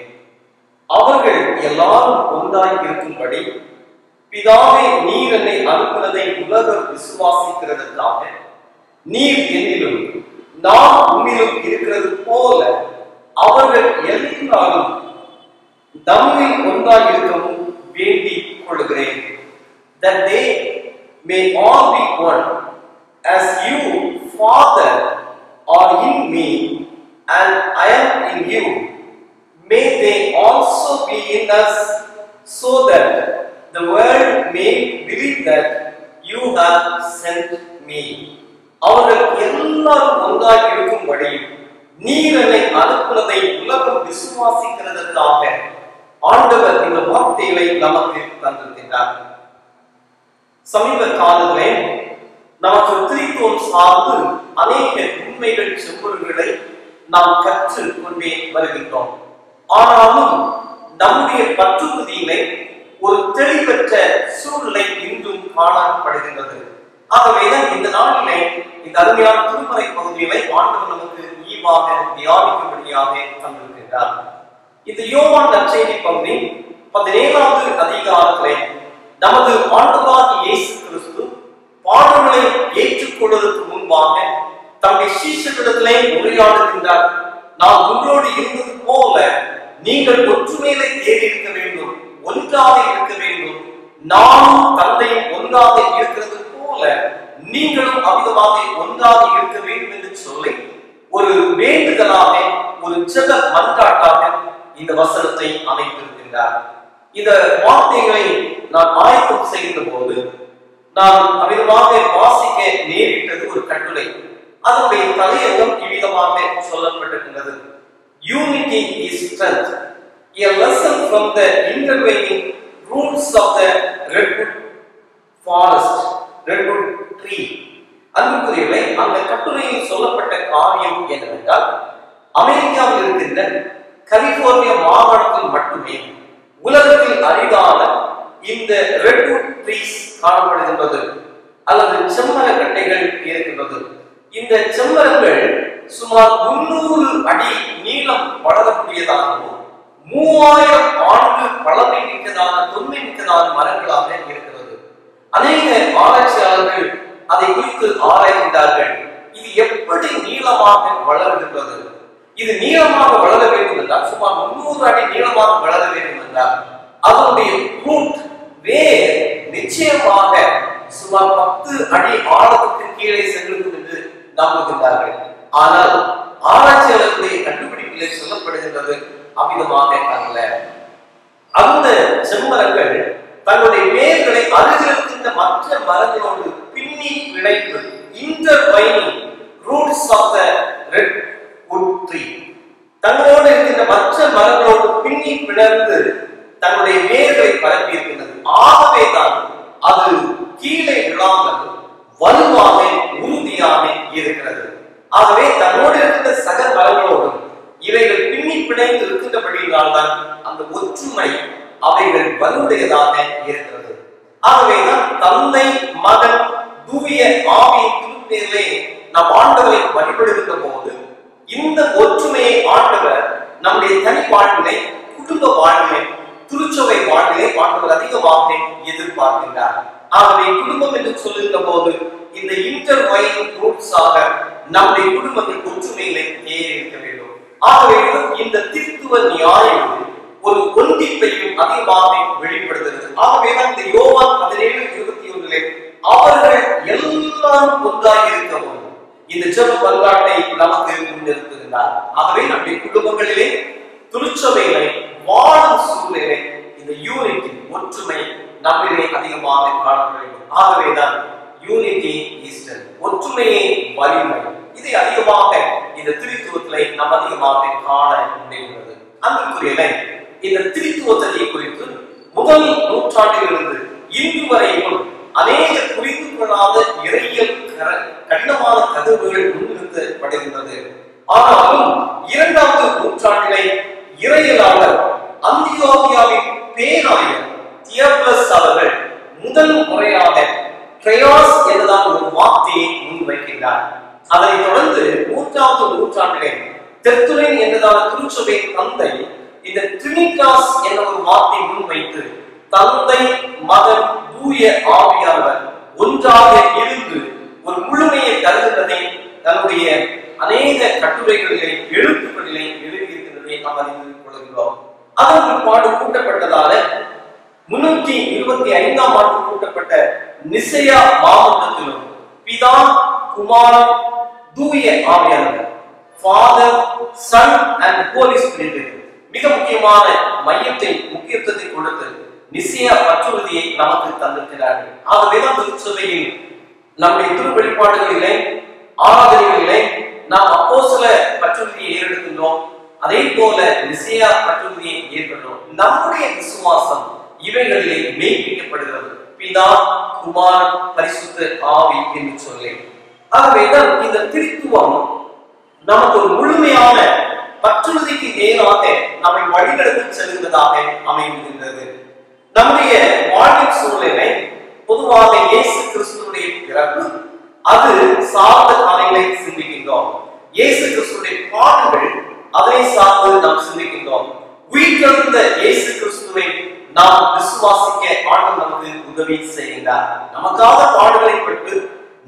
[SPEAKER 8] அவர்கள் எல்லாரும் ஒன்றாய் இருக்கும்படி பிதாவே நீர் என்னை அனுப்பினதை உலகம் விசுவாசிக்கிறதற்காக நீர் என்னிலும் நான் உம்மிலும் இருக்கிறது போல அவர்கள் எல்லாரும் தம்மில் ஒன்றாய் இருக்கவும் வேண்டிக் கொள்கிறேன். That they may all be one, as you, Father, are in me and I am in you. May they also be in us, so that the world may believe that you have sent me. அவர்கள் எல்லாரும் ஒன்றாய் இருக்கும்படி நீர் என்னை அனுப்புவதை உலகம் விசுவாசிக்கிறதற்காக ஆண்டவர் இந்த வார்த்தைகளை நமக்கு தந்திருக்கிறார். சமீப காலத்திலே நமக்கு திரித்துவம் சார்ந்து அநேக உண்மைகள் செம்பொருள்களை நாம் கற்றுக் கொண்டே வருகின்றோம். ஆனாலும் நம்முடைய பற்றுறுதியிலே ஒரு தெளிவற்ற சூழ்நிலை இன்றும் காணப்படுகின்றது. ஆகவேதான் இந்த நாளிலே இந்த அருமையான திருமறை பகுதிகளை ஆண்டவர் நமக்கு ஈவாக தியானிக்கும்படியாக தந்திருக்கிறார். இந்த யோவான் நற்செய்தி பகுதி 17வது அதிகாரத்திலே நமது ஆண்டவராகிய இயேசு கிறிஸ்து பாடங்களை ஏற்றுக்கொள்வதற்கு முன்பாக தம்முடைய சீஷர்களிடத்திலே உரையாடுகின்றார். நான் உங்களோடு இருந்தது போல நீங்கள் ஒற்றுமையிலே தேடி இருக்க வேண்டும், ஒன்றாக இருக்க வேண்டும். நானும் தந்தையும் ஒன்றாக இருக்கிறது போல நீங்களும் அமிதமாக ஒன்றாக இருக்க வேண்டும் என்று சொல்லி ஒரு வேண்டுதலாக, ஒரு ஜெப மன்றாட்டாக இந்த வசனத்தை அமைத்திருக்கின்றார். இந்த வார்த்தைகளை நான் ஆயத்தம் செய்த போது நான் அமிதமாக வாசிக்க நேரிட்டது ஒரு கட்டுரை. அதனுடைய தலையங்கம் இவ்விதமாக சொல்லப்பட்டிருக்கின்றது. Unity is strength. A lesson from the intervening roots of the redwood forest, redwood tree. அன்புக்குரியவர்களே, அந்த கட்டுரையில் சொல்லப்பட்ட காரியம் என்னவென்றால், அமெரிக்காவில் இருக்கின்ற கலிபோர்னியா மாகாணத்தில் மட்டுமே உலகத்தில் அரிதான இந்த ரெட்வுட் ட்ரீஸ் காணப்படுகின்றது அல்லது செம்மர கட்டைகள் இருக்கின்றது. இந்த செம்மரங்கள் சுமார் 300 அடி நீளம் வளரக்கூடியதாகவும் 3000 ஆண்டு பழமை மிக்கதான தொன்மை மிக்கதான மரங்களாக இருக்கிறது. அநேக ஆராய்ச்சியாளர்கள் அதை குறித்து ஆராய்கின்றார்கள். இது எப்படி நீளமாக வளர்கின்றது? இது நீளமாக வளர வேண்டும் என்றால் சுமார் 300 அடி நீளமாக வளர வேண்டும் என்றால் அதனுடைய ரூட் வேர் நிச்சயமாக சுமார் 10 அடி ஆழத்துக்கு கீழே சென்றிருக்கும் என்று நம்புகின்றார்கள். ஆனால் ஆராய்ச்சியாளர்களுடைய கண்டுபிடிப்பிலே சொல்லப்படுகின்றது அமிதமாக அல்ல. அந்த செம்மரங்கள் தங்களுடைய வேர்களை அருகில் இருக்கின்ற மற்ற மரங்களோடு பின்னி பிணைத்து intertwining roots of the redwood tree தங்களோடு இருக்கின்ற மற்ற மரங்களோடு பின்னி பிணைந்து தங்களுடைய வேர்களை பரப்பி இருக்கின்றது. ஆகவேதான் அது கீழே விழாமல் வலுவாக உறுதியாக இருக்கிறது. ஆகவே தன்னோடு இருக்கின்ற சக மரங்களோடும் இவைகள் பின்னி பிணைந்து இருக்கின்றபடியால் தான் அந்த ஒற்றுமை அவைகள் வலுவுடையதாக இருக்கிறது. ஆகவேதான் தந்தை மகன் தூய ஆவியின் திருப்பெயரிலே நாம் ஆண்டவரை வழிபடுகின்ற போது இந்த ஒற்றுமையை ஆண்டவர் நம்முடைய தனி வாழ்விலை, குடும்ப வாழ்விலை, திருச்சபை வாழ்விலே ஆண்டவர் அதிகமாக எதிர்பார்க்கின்றார். ஆகவே குடும்பம் என்று சொல்லுகின்ற போது இந்த இன்டர்வைனிங் ரூட்ஸாக நம்முடைய குடும்பத்தின் ஒற்றுமையிலே இருக்க வேண்டும். ஆகவே இந்த திருத்துவ நியாயம் ஒரு ஒன்றிப்பையும் அதிகமாக வெளிப்படுத்துகிறது. ஆகவேதான் இந்த யோவான் 17:21 அவர்கள் எல்லாரும் ஒன்றாக இருக்கவும் இந்த ஜெப பல்லாட்டை நமக்கு முன்னிறுத்துகின்றார். ஆகவே நம்முடைய குடும்பங்களிலே, திருச்சபையிலே, வாழும் சூழ்நிலை இந்த யூனிட்டி ஒற்றுமை நம்மிலே அதிகமாக காணப்பட வேண்டும். ஆகவேதான் யூனிட்டி ஈஸ்டர், ஒற்றுமையை வலிமை, இதை அதிகமாக இந்த திருத்துவத்திலே நாம் அதிகமாக காண முடிகிறது. அன்புக்குரியவர்களே, இந்த திருத்துவத்தை குறித்து முதல் நூற்றாண்டிலிருந்து இன்று வரையும் அநேக புரிந்து கொள்ளாத இறையியல் கடினமான கதவுகள் முன்னிறுத்தப்படுகின்றது. ஆனாலும் 2வது நூற்றாண்டிலே இறையியலாளர் அந்தியோகியாவின் பேராயர் தியோபிலஸ் அவர்கள் முதல் முறையாக ட்ரையாஸ் என்றதான ஒரு வார்த்தையை முன்வைக்கின்றார். அதனைத் தொடர்ந்து 3வது நூற்றாண்டிலே தெர்த்துலின் என்றதான திருச்சபை தந்தை இந்த ட்ரினிட்டாஸ் என்ற ஒரு வார்த்தையை முன்வைத்து தந்தை மகன் தூய ஆவியானவர் ஒன்றாக இருந்து ஒரு முழுமையை தருகின்றதை தன்னுடைய அநேக கட்டுரைகளிலே எழுத்துக்களிலே எழுதியிருக்கின்றதை நாம் அறிந்து கொள்கிறோம். அதன் பிற்பாடு கூட்டப்பட்டதால 325ஆம் ஆண்டு கூட்டப்பட்ட நிசையா மாமண்டத்திலும் பிதா குமாரன் தூய ஆவியானவர் Father Son and Holy Spirit மிக முக்கியமான முக்கியத்துவத்தை கொடுத்து நிசையா பற்றுறுதியை நமக்கு தந்திருக்கிறார்கள். ஆகவேதான் திருச்சபையில் நம்முடைய திருவெளிப்பாடுகளிலே ஆராதனைகளிலே நாம் அப்போஸ்தல பற்றுறுதியை ஏறெடுக்கின்றோம். அதே போல நிசையா பற்றுறுதியை ஏற்கின்றோம். நம்முடைய விசுவாசம் இவைகளிலே மெய்ப்பிக்கப்படுகிறது. பிதா குமாரன் பரிசுத்த ஆவி என்று சொல்லி. ஆகவேதான் இந்த திருத்துவம் நமக்கு ஒரு முழுமையான பற்றுறுதிக்கு நேராக நம்மை வழிநடத்தி செல்வதாக அமைகின்றது. நம்முடைய வாழ்வின் சூழ்நிலை பொதுவாக இயேசு கிறிஸ்துவுடைய பிறப்பு, அது சார்ந்த காரியங்களை சிந்திக்கின்றோம். இயேசு கிறிஸ்துவுடைய பாடுகள், அதனை சார்ந்து நாம் சிந்திக்கின்றோம். உயிர்த்தெழுந்த இயேசு கிறிஸ்துவை நாம் விசுவாசிக்க ஆண்டவர் நமக்கு உதவி செய்கின்றார். நமக்காக பாடுகளை பட்டு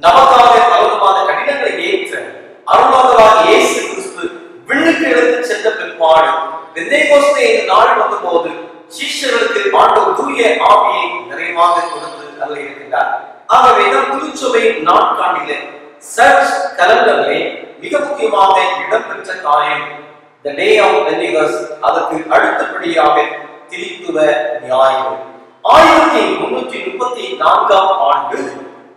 [SPEAKER 8] நமக்காக பலவிதமான கடினங்களை ஏற்ற அருளாளராக இயேசு கிறிஸ்து விண்ணுக்கு எடுத்து சென்ற பிற்பாடு பெந்தேகோஸ்தே நாள் வந்த போது சீஷர்களுக்கு ஆண்டவர் தூய ஆவியை நிறைவாக கொடுத்து அல்ல இருக்கின்றார். ஆகவே தான் திருச்சபை நாட்காண்டிலே சர்ச் கலண்டரிலே மிக முக்கியமாக இடம்பெற்ற காரியம் the day of Pentecost. அதற்கு அடுத்தபடியாக திருத்துவ நியாயம். 1334ஆம் ஆண்டு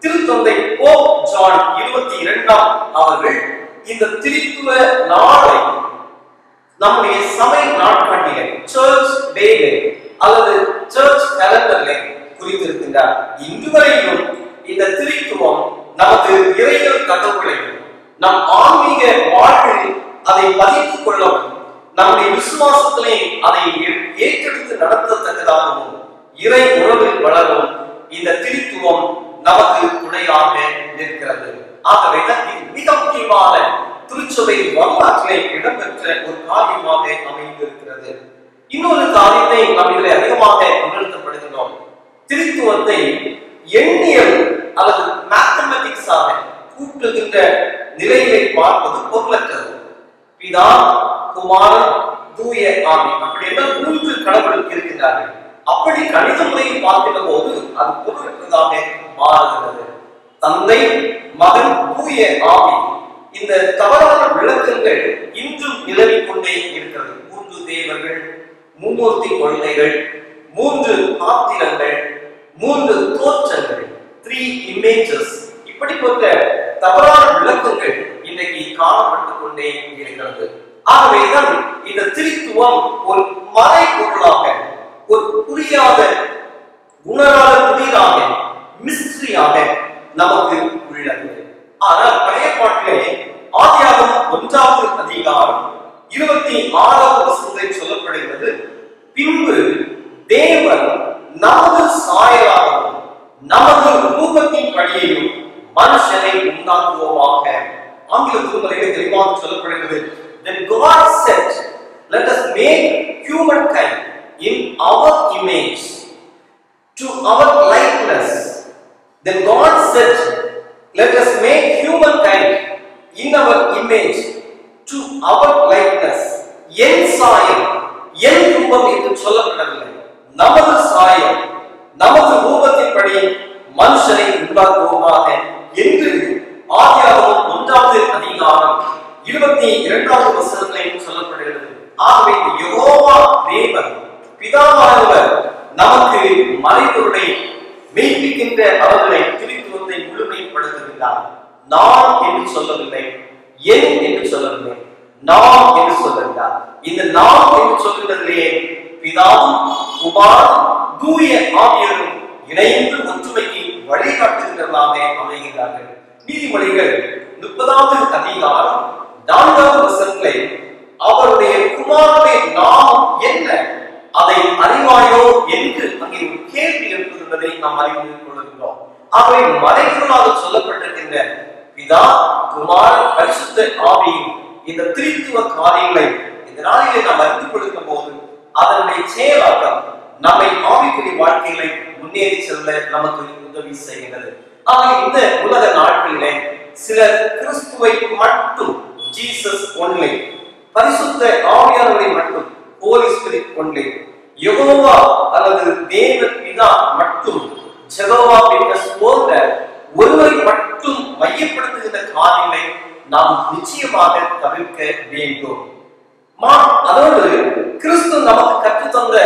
[SPEAKER 8] திருத்தந்தை போப் ஜான் 22ஆம் அவர்கள் இந்த திருத்துவ நாளை நம்முடைய சபை நாட்காட்டிலே சர்ச் டேலே அல்லது சர்ச் கலண்டரிலே குறித்திருக்கின்றார். இன்று வரையிலும் இந்த திருத்துவம் நமக்கு இறையியல் தகவலையும் நம் ஆன்மீக வாழ்வில் அதை பதித்துக் கொள்ளவும் நம்முடைய விசுவாசத்திலே அதை ஏற்றெடுத்து நடத்தத்தக்கதாகவும் இறை உறவில் வளரும் இந்த திருத்துவம் நமக்கு துணையாக நிற்கிறது. ஆகவே இது மிக முக்கியமான திருச்சபை வரலாற்றிலே இடம்பெற்ற ஒரு காரியமாக அமைந்திருக்கிறது. இன்னொரு காரியத்தை நாம் இதில் அதிகமாக முன்னிறுத்தப்படுகின்றோம். திருத்துவத்தை எண்ணியல் அல்லது மேத்தமெட்டிக்ஸாக கூட்டுகின்ற நிலையிலே பார்ப்பது பொருளற்றது. பிதா, குமாரன், தூய ஆவி, அப்படி என்றால் 3 கடவுள் இருக்கின்றார்கள். அப்படி கணித முறையில் பார்க்கின்ற போது அது பொருளற்றதாக மாறுகிறது. தந்தை, மகன், தூய ஆவி, இந்த தவறான விளக்கங்கள் இன்றும் நிலவிக் கொண்டே இருக்கிறது. 3 தேவர்கள், மும்மூர்த்தி கொள்கைகள், 3 பாத்திரங்கள், 3 தோற்றங்கள், 3 images, இப்படிப்பட்ட தவறான விளக்கங்கள் இன்றைக்கு காணப்பட்டுக் கொண்டே இருக்கிறது. ஆகவேதான் இந்த திருத்துவம் ஒரு மறைபொருளாக, ஒரு புரியாத, உணராத புதிராக, மிஸ்டரியாக நமக்கு உள்ளது. ஆனால் பழைய பாட்டிலே ஆதியாகமம் 1வது அதிகாரம் 26வது வசனத்தில் சொல்லப்படுகிறது, பின்பு தேவன் நமது சாயலாகவும் நமது ரூபத்தின் படியையும் மனுஷனை உண்டாக்குவோமாக. ஆங்கில திருமறையிலே தெளிவாக சொல்லப்படுகிறது, then God said, let us make humankind in our image, to our likeness. Then God said, let us make humankind in our image, to our likeness. என் சாயம், என் ரூபம் என்று சொல்லப்படவில்லை, நமது சாயம், நமது ரூபத்தின்படி மனுஷனை உண்டாக்குவோமாக என்று ஆதியாகமம் 1வது அதிகாரம் 22வது வசனத்தில் சொல்லப்படுகிறது. ஆகவே யெகோவா தேவன் பிதாவானவர் நமக்கு மறைபொருளை மெய்ப்பிக்கின்ற அவர்களை திருத்துவத்தை முழுமைப்படுத்துகின்றார். நான் என்று சொல்லவில்லை, என் என்று சொல்லவில்லை, நாம் என்று சொல்லுகிறார். இந்த நாம் என்று சொல்லுவதிலே பிதாவும் குமாரன் தூய ஆவியரும் இணைந்து ஒற்றுமைக்கு வழிகாட்டுகின்றவர்களாக அமைகிறார்கள். நீதிமொழிகள் 30வது அதிகாரம் 4வது வசனத்திலே அவருடைய குமாரனுடைய நாமம் என்ன, அதை அறிவாயோ என்று அங்கே ஒரு கேள்வி எழுப்புகின்றதை நாம் அறிந்து கொள்கின்றோம். அவை மறைபொருளாக சொல்லப்பட்டிருக்கின்ற பிதா, குமாரன், பரிசுத்த ஆவியின் இந்த திருத்துவ காரியங்களை இந்த நாளிலே நாம் அறிந்து கொள்ளும் போது அதனுடைய செயலாக்கம் நம்மை ஆவிக்குரிய வாழ்க்கைகளை முன்னேறி செல்ல நமக்கு உதவி செய்கிறது. ஆனால் இந்த உலக நாட்களிலே சிலர் கிறிஸ்துவை மட்டும், ஜீசஸ் ஒன்லி, பரிசுத்த ஆவியானவரை மட்டும், ஹோலி ஸ்பிரிட் ஒன்லி, யெகோவா அல்லது தேவ பிதா மட்டும், ஜெகோவா விட்னஸ் போன்ற ஒருவரை மட்டும் மையப்படுத்துகின்ற காரியங்களை நாம் நிச்சயமாக தவிர்க்க வேண்டும். அதோடு கிறிஸ்து நமக்கு கற்றுத்தந்த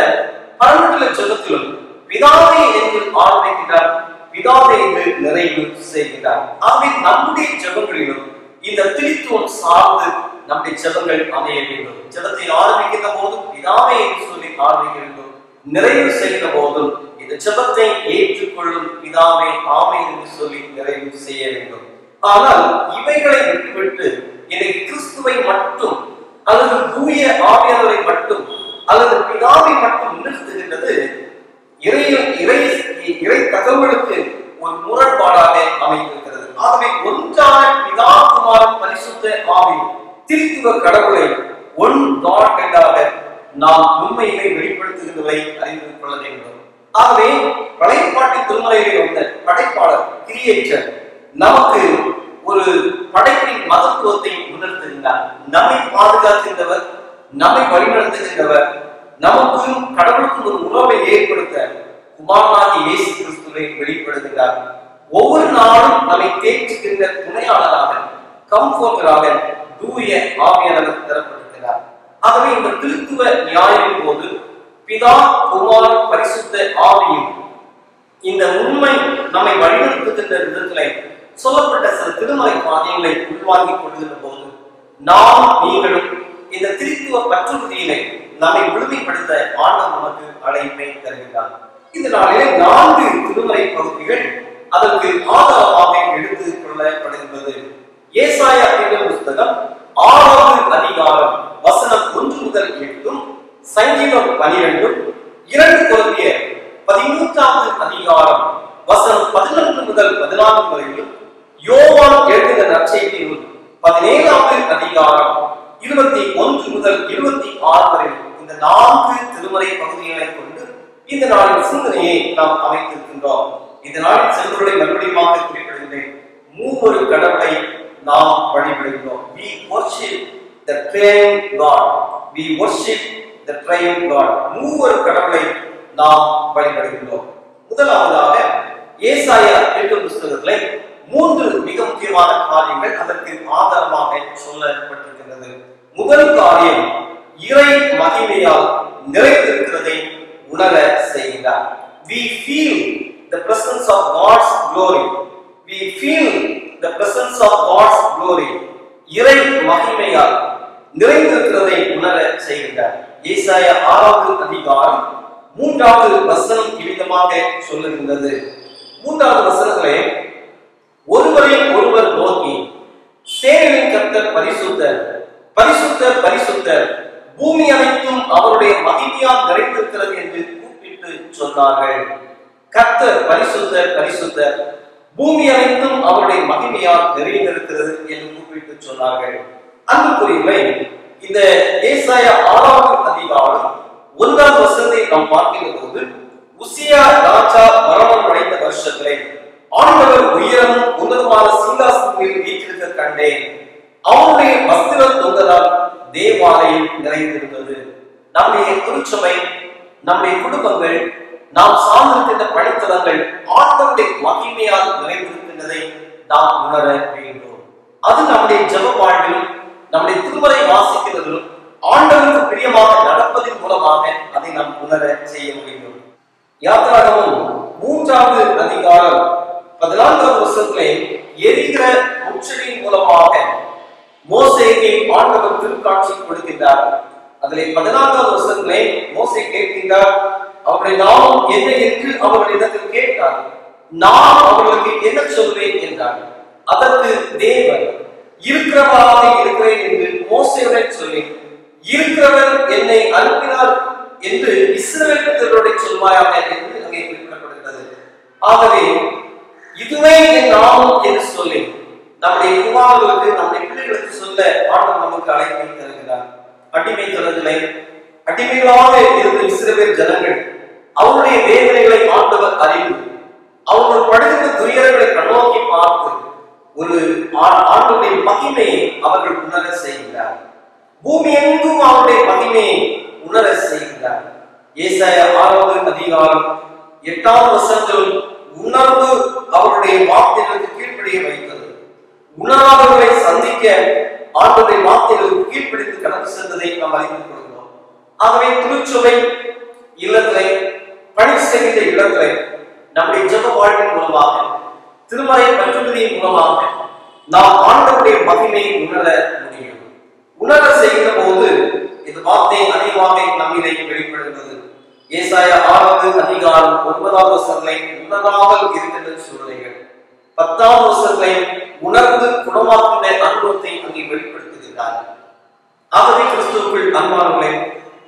[SPEAKER 8] பரமண்டல ஜெபத்திலும் பிதாவே என்று ஆரம்பிக்கிறார், பிதாவே என்று நிறைவு செய்கிறார். ஆகவே நம்முடைய ஜெபங்களிலும் இந்த திருத்துவம் சார்ந்து நம்முடைய ஜெபங்கள் அமைய வேண்டும். ஜெபத்தை ஆரம்பிக்கின்ற போதும் பிதாவே என்று சொல்லி ஆரம்பிக்க வேண்டும், நிறைவு செய்கிற போதும் இந்த ஜெபத்தை ஏற்றுக்கொள்ளும் பிதாவே ஆமென் என்று சொல்லி நிறைவு செய்ய வேண்டும். ஆனால் இவைகளை விட்டுவிட்டு இன்னைக்கு கிறிஸ்துவை மட்டும் அல்லது தூய ஆவியானவரை மட்டும் அல்லது பிதாவை மட்டும் நிறுத்துகின்றது இறை தகவலுக்கு ஒரு முரண்பாடாக அமைந்திருக்கிறது. ஆகவே ஒன்றான பிதா, குமாரன், பரிசுத்த ஆவி திருத்துவ கடவுளை ஒன் காட் என்றாக நாம் உண்மையை வெளிப்படுத்துகின்றதை அறிந்து கொள்ள வேண்டும். ஆகவே பழைய பாட்டு திருமலையிலே வந்த படைப்பாளர், கிரியேட்டர் நமக்கு ஒரு படைப்பின் மகத்துவத்தை உணர்த்துகின்றார். நம்மை பாதுகாக்கின்றவர், நம்மை வழிநடத்துகின்றவர், நமக்கும் கடவுளுக்கும் ஒரு உறவை ஏற்படுத்த குமாரனாகிய இயேசு கிறிஸ்துவை வெளிப்படுத்துகிறார். ஒவ்வொரு நாளும் நம்மை தேற்றுகின்ற துணையாளராக, கம்ஃபோர்டராக தூய ஆவியானவர் தரப்படுகிறார். ஆகவே இந்த திருத்துவ நியாயத்தின் போது பிதா, குமாரன், பரிசுத்த ஆவியும் இந்த உண்மை நம்மை வழிநடத்துகின்ற விதத்திலே சொல்லப்பட்ட சில திருமறை காரியங்களை உள்வாங்கிக் கொள்கின்ற போது நாம் நீங்களும் இந்த திருத்துவ பற்றுறுதியினை நம்மை முழுமைப்படுத்த ஆண்டவர் நமக்கு அழைப்பை தருகிறார். இந்த நாளிலே 4 திருமறை பகுதிகள் அதற்கு ஆதாரமாக எடுத்துக் கொள்ளப்படுகின்றது. ஏசாயா புத்தகம் 6வது அதிகாரம் வசனம் 1 முதல் 8, சங்கீதம் 12, 2 கொரிந்தியர் 13வது அதிகாரம் வசனம் 11 முதல் 14 வரையிலும், யோவான் எழுதின நற்செய்தியிலும் 17வது அதிகாரம் 21 முதல் 26 வரை இந்த 4 திருமறை பகுதிகளை கொண்டு இந்த நாளின் சிந்தனையை நாம் அமைத்திருக்கின்றோம். இந்த நாளின் செல்வருடைய மறுபடியுமாக குறிப்பிடுகின்றேன். மூவொரு கடவுளை நாம் வழிபடுகிறோம். We worship the triune God. We worship the triune God. மூவொரு கடவுளை நாம் வழிபடுகிறோம். முதலாவதாக ஏசாயா என்னும் புத்தகத்திலே 3 மிக முக்கியமான காரியங்கள் அதற்கு ஆதாரமாக சொல்லப்பட்டிருக்கிறது. முதல் காரியம், இறை மகிமையால் நிறைந்திருக்கிறதை உணர செய்கிறார். We feel the presence of God's glory. We feel the presence of God's glory. இறை மகிமையால் நிறைந்திருக்கிறதை உணர செய்கிறார். ஏசாயா 6வது அதிகாரம் 3வது வசனம் இவ்விதமாக சொல்லுகின்றது. 3வது வசனத்திலே, ஒருவரை ஒருவர் நோக்கி சேனையின் கர்த்தர் பரிசுத்தர், பரிசுத்தர், பரிசுத்தர், பூமி அனைத்தும் அவருடைய மகிமையால் நிறைந்திருக்கிறது என்று கூப்பிட்டு சொன்னார்கள். கர்த்தர் பரிசுத்தர், பரிசுத்தர், பூமி அனைத்தும் அவருடைய மகிமையால் நிறைந்திருக்கிறது என்று கூப்பிட்டு சொன்னார்கள். அன்புக்குரியவர்களே, இந்த ஏசாயா 6வது அதிகாரம் 1வது வசனத்தை நாம் பார்க்கிற போது, உசியா ராஜா மரணம் அடைந்த வருஷத்திலே ஆண்டவர் உயரமும் உன்னதமான சிங்காசனத்தில் வீற்றிருக்க கண்டேன். அவருடைய வஸ்திரம் தொங்கதால் தேவாலயம் நிறைந்திருந்தது. நம்முடைய திருச்சபை, நம்முடைய குடும்பங்கள், நாம் சார்ந்திருக்கின்ற பணித்தளங்கள் ஆண்டவருடைய மகிமையால் நிறைந்திருக்கின்றதை நாம் உணர வேண்டும். அது நம்முடைய ஜெப வாழ்வில், நம்முடைய திருமறை வாசிக்கிறதிலும் ஆண்டவருக்கு பிரியமாக நடப்பதன் மூலமாக அதை நாம் உணர செய்ய முடியும். யாத்திராகமம் 3வது அதிகாரம் 14வது வசனத்திலே, எரிகிற முச்செடியின் மூலமாக மோசேக்கு ஆண்டவர் திருக்காட்சி கொடுக்கின்றார். அதிலே 14வது வசனத்திலே மோசே கேட்கின்றார், அவருடைய நாமம் என்ன என்று அவர்களிடத்தில் கேட்டார். நான் அவர்களுக்கு என்ன சொல்வேன் என்றார். அதற்கு தேவன், இருக்கிறவராக இருக்கிறேன் என்று மோசேயுடன் சொல்லி, இருக்கிறவர் என்னை அனுப்பினார் என்று இஸ்ரவேல் புத்திரரோடு சொல்வாயாக என்று அங்கே குறிப்பிடப்படுகிறது. ஆகவே இதுவே என் நாமம் என்று சொல்லி நம்முடைய குமாரர்களுக்கு, நம்முடைய பிள்ளைகளுக்கு சொல்ல ஆண்டவர் நமக்கு அழைப்பை தருகிறார். அடிமைத்தனத்திலே அடிமைகளாக இருந்த இஸ்ரவேல் ஜனங்கள் அவருடைய வேதனைகளை ஆண்டவர் அறிந்து, அவர்கள் படுகின்ற துயரங்களை கண்ணோக்கி பார்த்து ஒரு ஆண்டவருடைய மகிமையை அவர்கள் உணர செய்கிறார். பூமி எங்கும் அவருடைய மகிமையை உணர செய்கிறார். ஏசாயா 6வது அதிகாரம் 8வது வசனத்தில் உணர்வு அவருடைய வார்த்தைகளுக்கு கீழ்ப்படிய வைத்தது. உணராதவர்களை சந்திக்க ஆண்டவருடைய வார்த்தைகளுக்கு கீழ்ப்படித்து கடந்து சென்றதை நாம் அறிந்து கொள்கிறோம். ஆகவே திருச்சபை இல்லத்திலே, பணி செய்கின்ற இடத்திலே நம்முடைய ஜெப வாழ்வின் மூலமாக, திருமறை பற்றுறுதியின் மூலமாக நாம் ஆண்டவருடைய மகிமையை உணர முடியும். உணர செய்கிற போது இந்த வார்த்தை அதிகமாக நம்மிலே வெளிப்படுகிறது. ஏசாயா 6வது அதிகாரம் 9வது வசனத்தை உணராமல் இருக்கின்ற சூழ்நிலைகள், 10வது வசனத்தை உணர்ந்து குணமாக்கின்ற அனுபவத்தை அங்கே வெளிப்படுத்துகிறார். ஆகவே கிறிஸ்துவுக்குள் அன்பானவர்களே,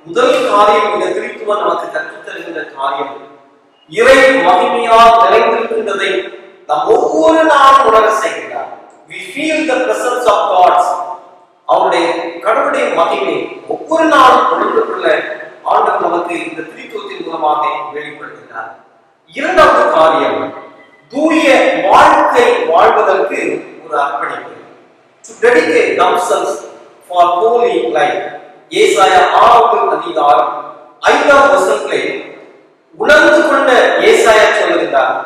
[SPEAKER 8] முதல் காரியம், இந்த திருத்துவம் நமக்கு கற்றுத்தருகின்ற காரியம், இறை மகிமையால் நிறைந்திருக்கின்றதை நாம் ஒவ்வொரு நாளும் உணர செய்கிறார். We feel the presence of God. அவருடைய கடவுளுடைய மகிமை ஒவ்வொரு நாளும் உணர்ந்து கொள்ள ஆண்டவர் நமக்கு இந்த திருத்துவத்தின் மூலமாக வெளிப்படுத்தினார். இரண்டாவது காரியம், தூய வாழ்க்கை வாழ்வதற்கு ஒரு அர்ப்பணிப்பு. To dedicate themselves for holy life. ஏசாயா 6வது அதிகாரம் 5வது வசனத்திலே உணர்ந்து கொண்ட ஏசாயா சொல்லுகிறார்,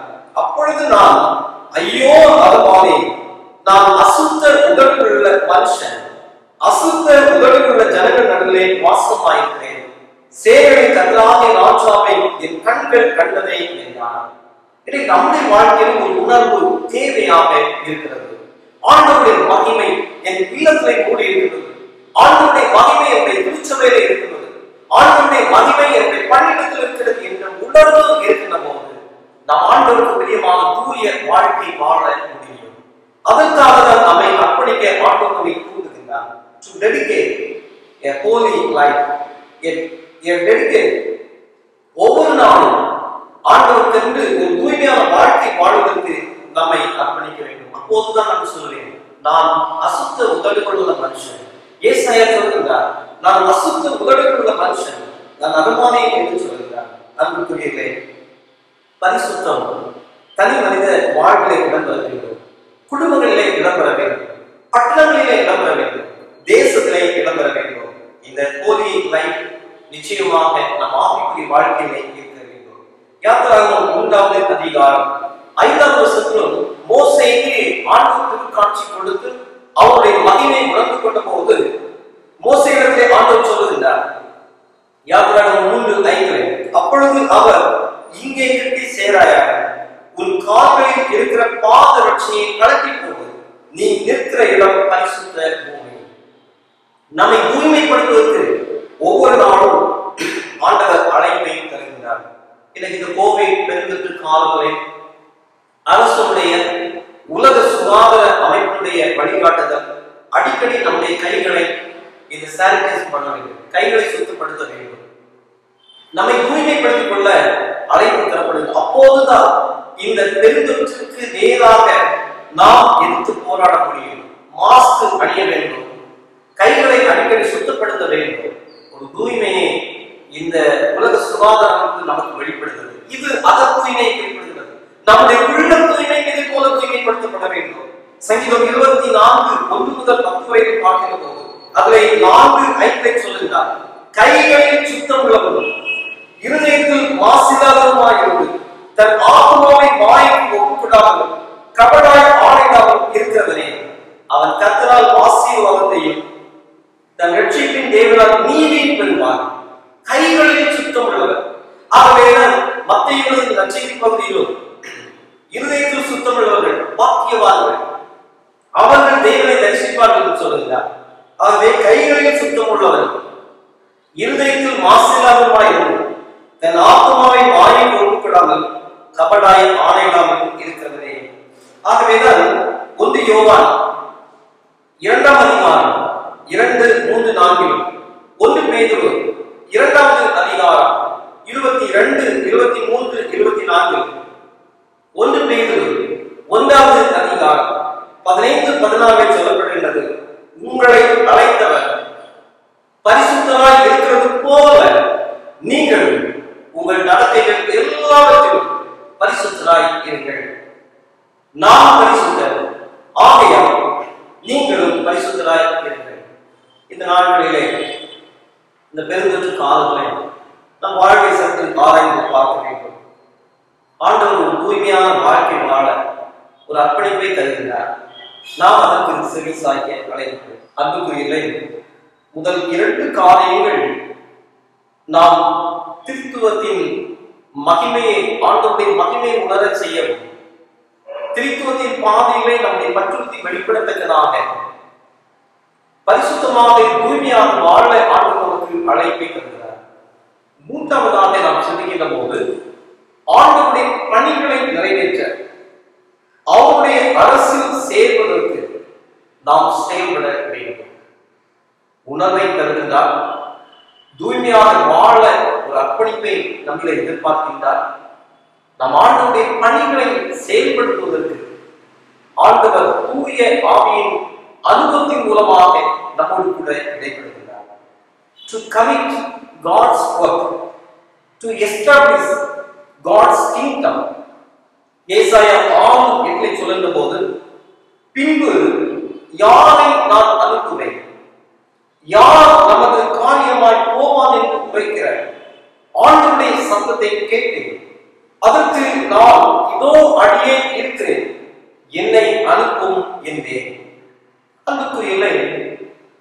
[SPEAKER 8] அப்பொழுது நான் ஐயோ அகமானே, நான் அசுத்த உடலுள்ள மனுஷன், அசுத்த உடலுள்ள ஜனங்கள் நடுவிலே வாசமாயிருக்கிறேன். சேனை கர்த்தராகிய ராஜாவை என் கண்கள் கண்டதை என்றார். இதை நம்முடைய வாழ்க்கையில் ஒரு உணர்வு தேவையாக இருக்கிறது. ஆண்டவருடைய மகிமை என் இல்லத்திலே கூடி இருக்கிறது. ஆண்டவருடைய மகிமை என்னுடைய திருச்சபையிலே இருக்கிறது. ஆண்டவருடைய மகிமை என்னுடைய பணியிடத்தில் இருக்கிறது என்ற உணர்வு இருக்கின்ற போது நாம் ஆண்டவருக்கு பிரியமான தூய வாழ்க்கை வாழ முடியும். அதற்காக தான் நம்மை அர்ப்பணிக்க ஆண்டவரை தூண்டுகின்றார். To dedicate a holy life, ஒவ்வொரு நாளும் ஆண்டவருக்கென்று ஒரு தூய்மையான வாழ்க்கை வாழ்வதற்கு நம்மை அர்ப்பணிக்க வேண்டும். அப்போதுதான் நான் சொல்றேன், நான் அசுத்த உதடுகள் உள்ள மனுஷன். ஏசாயா சொல்லுகிறார், நான் அசுத்த உதடுகள் உள்ள மனுஷன், நான் அனுமானே என்று சொல்லுகிறார். அன்புக்குரியவர்களே, பரிசுத்தம் தனி மனித வாழ்விலே இடம்பெற வேண்டும், குடும்பங்களிலே இடம்பெற வேண்டும், பட்டணங்களிலே இடம்பெற வேண்டும், தேசத்திலே இடம்பெற வேண்டும். இந்த ஹோலி லைஃப் நிச்சயமாக நம் ஆவிக்குரிய வாழ்க்கையிலே இருக்க வேண்டும். யாத்திராகமம் 3வது அதிகாரம் 5வது வசனத்தில் மோசேக்கு ஆண்டவர் காட்சி கொடுத்து அவருடைய மகிமை உணர்ந்து கொண்ட போது மோசேயிடத்திலே ஆண்டவர் சொல்லுகின்றார். யாத்திராகமம் 3:5, அப்பொழுது அவர், இங்கே கட்டி சேராயாக, உன் கால்களில் இருக்கிற பாத ரட்சையை கலட்டி போடு, நீ நிற்கிற இடம் பரிசுத்த பூமி. நம்மை தூய்மைப்படுத்துவதற்கு ஒவ்வொரு நாளும் ஆண்டவர் அழைப்பை தருகின்றார். இன்னைக்கு இந்த கோவிட் பெருந்தொற்று காலங்களில் அரசுடைய உலக சுகாதார அமைப்புடைய வழிகாட்டுதல் அடிக்கடி நம்முடைய கைகளை இந்த சானிடைஸ் பண்ண வேண்டும், கைகளை சுத்தப்படுத்த வேண்டும், நம்மை தூய்மைப்படுத்திக் கொள்ள அழைப்பு தரப்படுது. அப்போதுதான் இந்த பெருந்தொற்றுக்கு நேராக நாம் எதிர்த்து போராட முடியும். மாஸ்க் அணிய வேண்டும், கைகளை அடிக்கடி சுத்தப்படுத்த வேண்டும். ஒரு தூய்மையை இந்த உலக சுகாதார அமைப்பு நமக்கு வெளிப்படுகிறது. இது அக தூய்மையை வெளிப்படுகிறது. நம்முடைய உள்ள தூய்மை இதே போல தூய்மைப்படுத்தப்பட வேண்டும். சங்கீதம் 24:1 முதல் 10 வரை பார்க்கிற போது அதிலே 4:5 சொல்லுகிறார், கைகளில் சுத்தம் உள்ளவரும் இருதயத்தில் மாசில்லாதவருமாயிருந்து தன் ஆத்மாவை வாய்க்கு ஒப்புக்கொடாமல் கபடாய் ஆணையாமல் இருக்கிறவனே, அவன் கர்த்தரால் ஆசீர்வாதத்தையும் தன் ரட்சிப்பின் தேவனால் நீதியை பெறுவார். கைகளில் சுத்தம் உள்ளவர். ஆகவேதான் மத்தேயு நற்செய்தி பகுதியிலும் இருதயத்தில் சுத்தம் உள்ளவர்கள் பாக்கியவான்கள், அவர்கள் தேவனை தரிசிப்பார்கள் என்று சொல்லுகிறார். ஆகவே கைகளில் சுத்தம் உள்ளவர் இருதயத்தில் மாசில்லாதவருமாயிருந்து தன் ஆத்மாவை வாயை ஒப்புக்கொடாமல் கபடாய் ஆணையிடாமல் இருக்கிறவரே. ஆகவேதான் 1 யோவான் 2ஆம் அதிகாரம் 2, 3, 4, 1 பேதுரு 2வது அதிகாரம் 22, 23, 24, 1 பேதுரு 1வது அதிகாரம் 15, 16 சொல்லப்படுகின்றது, உங்களை அழைத்தவர் பரிசுத்தராய் இருக்கிறது போல நீங்கள் உங்கள் நடத்தைகள் எல்லாவற்றிலும் பரிசுத்தராய் இருங்கள். நாம் பரிசுத்தர், ஆகையால் நீங்களும் பரிசுத்தராய் இருங்கள். இந்த நாட்களிலே இந்த பெருந்தொற்று காலங்களில் நம் வாழ்க்கை சற்று ஆராய்ந்து பார்க்க வேண்டும். ஆண்டவர் ஒரு தூய்மையான வாழ்க்கை வாழ ஒரு அர்ப்பணிப்பை தருகின்றார். நாம் அதற்கு செவி சாய்க்க அழைப்பு. அன்புக்குரியவர்களே, முதல் 2 காரியங்கள் நாம் திருத்துவத்தின் மகிமையை, ஆண்டவருடைய மகிமையை உணர செய்யவும், திருத்துவத்தின் பாதைகளை நம்முடைய பற்றுறுதி வெளிப்படத்தக்கதாக பரிசுத்தமாக தூய்மையாக வாழ ஆண்டவர் நமக்கு அழைப்பை தருகிறார். 3வதாக நாம் சிந்திக்கின்ற போது, ஆண்டவருடைய பணிகளை நிறைவேற்ற அவருடைய அரசில் சேர்வதற்கு நாம் செயல்பட வேண்டும். உணர்வை தருகின்றார். தூய்மையாக வாழ ஒரு அர்ப்பணிப்பை நம்மளை எதிர்பார்க்கின்றார். நம் ஆண்டவருடைய பணிகளை செயல்படுத்துவதற்கு ஆண்டவர் தூய ஆவியின் அனுபவத்தின் மூலமாக நம்மோடு கூட இடைப்படுகின்றார். To commit God's work, to establish God's kingdom. ஏசாயா 6:8 சொல்லுகின்ற போது, பின்பு யாரை நான் அனுப்புவேன், யார் நமது காரியமாய் போவான் என்று உரைக்கிற ஆண்டவருடைய சத்தத்தை கேட்டேன். அதற்கு நான், இதோ அடியே இருக்கிறேன், என்னை அனுப்பும் என்றேன். அன்புக்குரியவர்களே,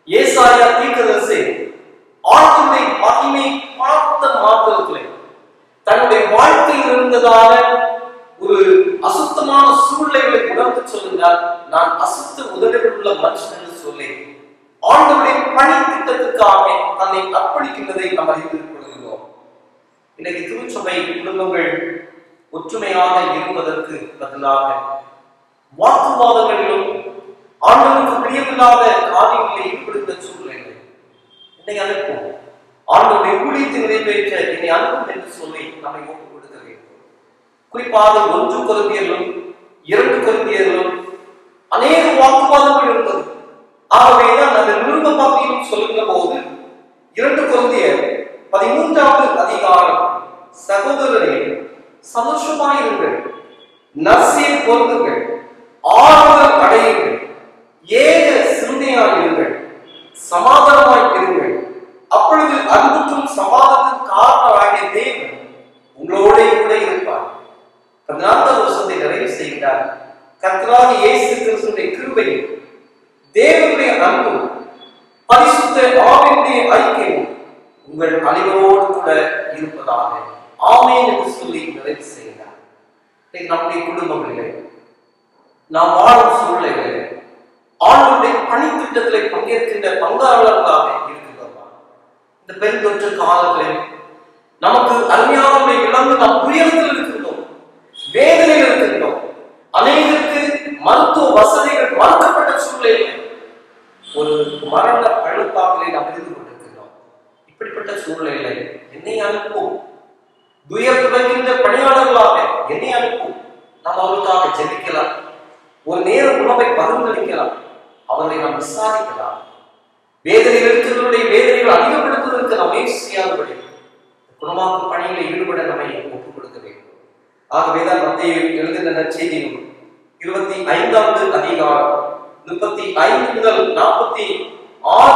[SPEAKER 8] ஏசாயா தீர்க்கதரிசி ஆண்டவருடைய மகிமை பார்த்த மாத்திரத்திலே தன்னுடைய வாழ்க்கையில் இருந்ததான ஒரு அசுத்தமான சூழ்நிலைகளை உணர்ந்து சொல்லுகிறார். நான் அசுத்த உதடுகள் உள்ள மனுஷன் என்று சொல்லி ஆண்டவருடைய பணி திட்டத்துக்காக தன்னை அர்ப்பணிக்கின்றதை நாம் அறிந்து கொள்கிறோம். இன்னைக்கு திருச்சபை குடும்பங்கள் ஒற்றுமையாக இருப்பதற்கு பதிலாக வாக்குவாதங்களிலும் ஆண்டவருக்கு பிரியமில்லாத காரியங்களை ஈடுபடுத்த சூழ்நிலை என்னை அனுப்பும், ஆண்டவருடைய ஊழியத்தை நிறைவேற்ற என்னை அனுப்பும் என்று சொல்லி நம்மை ஒப்புக் கொடுக்க வேண்டும். குறிப்பாக 1 கொரிந்தியரிலும் 2 கொரிந்தியரிலும் அநேக வாக்குவாதங்கள் இருந்தது. ஆகவேதான் அந்த நிருப பகுதியில் சொல்லுகிற போது 2 கொரிந்தியர் 13வது அதிகாரம், சகோதரரே சந்தோஷமாயிருங்கள், நற்செய்தி பொருந்துங்கள், ஆறுதல் அடையுங்கள், ஏக சிந்தையாயிருங்கள், சமாதானமாய் இருங்கள். அப்பொழுது அன்புக்கும் சமாதானத்துக்கும் காரணமாகிய தேவன் உங்களோட கூட இருப்பார். 14வது வருஷத்தை நிறைவு செய்கிறார். கர்த்தராகிய இயேசு கிறிஸ்துவின் கிருபையும் தேவனுடைய அன்பும் பரிசுத்த ஆவியினுடைய ஐக்கியமும் உங்கள் அனைவரோடு கூட இருப்பதாக. ஆமென் என்று சொல்லி நிறைவு செய்கிறார். நம்முடைய குடும்பங்களிலே நாம் வாழும் சூழ்நிலைகளிலே ஆண்டவருடைய பணித்திட்டத்திலே பங்கேற்கின்ற பங்காளர்களாக இருக்கிறோமா? இந்த பெருந்தொற்று காலங்களில் நமக்கு அருமையானவரை இழந்து நாம் துயரத்தில் இருக்கின்றோம், வேதனையில் இருக்கின்றோம். அநேகருக்கு மருத்துவ வசதிகள் மறுக்கப்பட்ட சூழ்நிலையில் ஒரு மரண பழுத்தாக்களை நாம் இருந்து கொண்டிருக்கிறோம். இப்படிப்பட்ட சூழ்நிலையில என்னை அனுப்பும், துயர் துடைக்கின்ற பணியாளர்களாக என்னை அனுப்பும். நாம் அவர்களுக்காக ஜெபிக்கலாம், ஒரு நேர உணவை பகிர்ந்தளிக்கலாம், அவர்களை நாம் விசாரிக்கலாம். வேதனையில் இருக்கிறவருடைய வேதனைகள் அதிகப்படுத்துவதற்கு நாம் முயற்சி செய்யாதபடி குணமாக்கும் பணியில் ஈடுபட நம்மை ஒப்புக் கொடுக்க வேண்டும். ஆகவேதான் மத்தேயு எழுதின நற்செய்தியும் 25வது அதிகாரம் 35 முதல் 46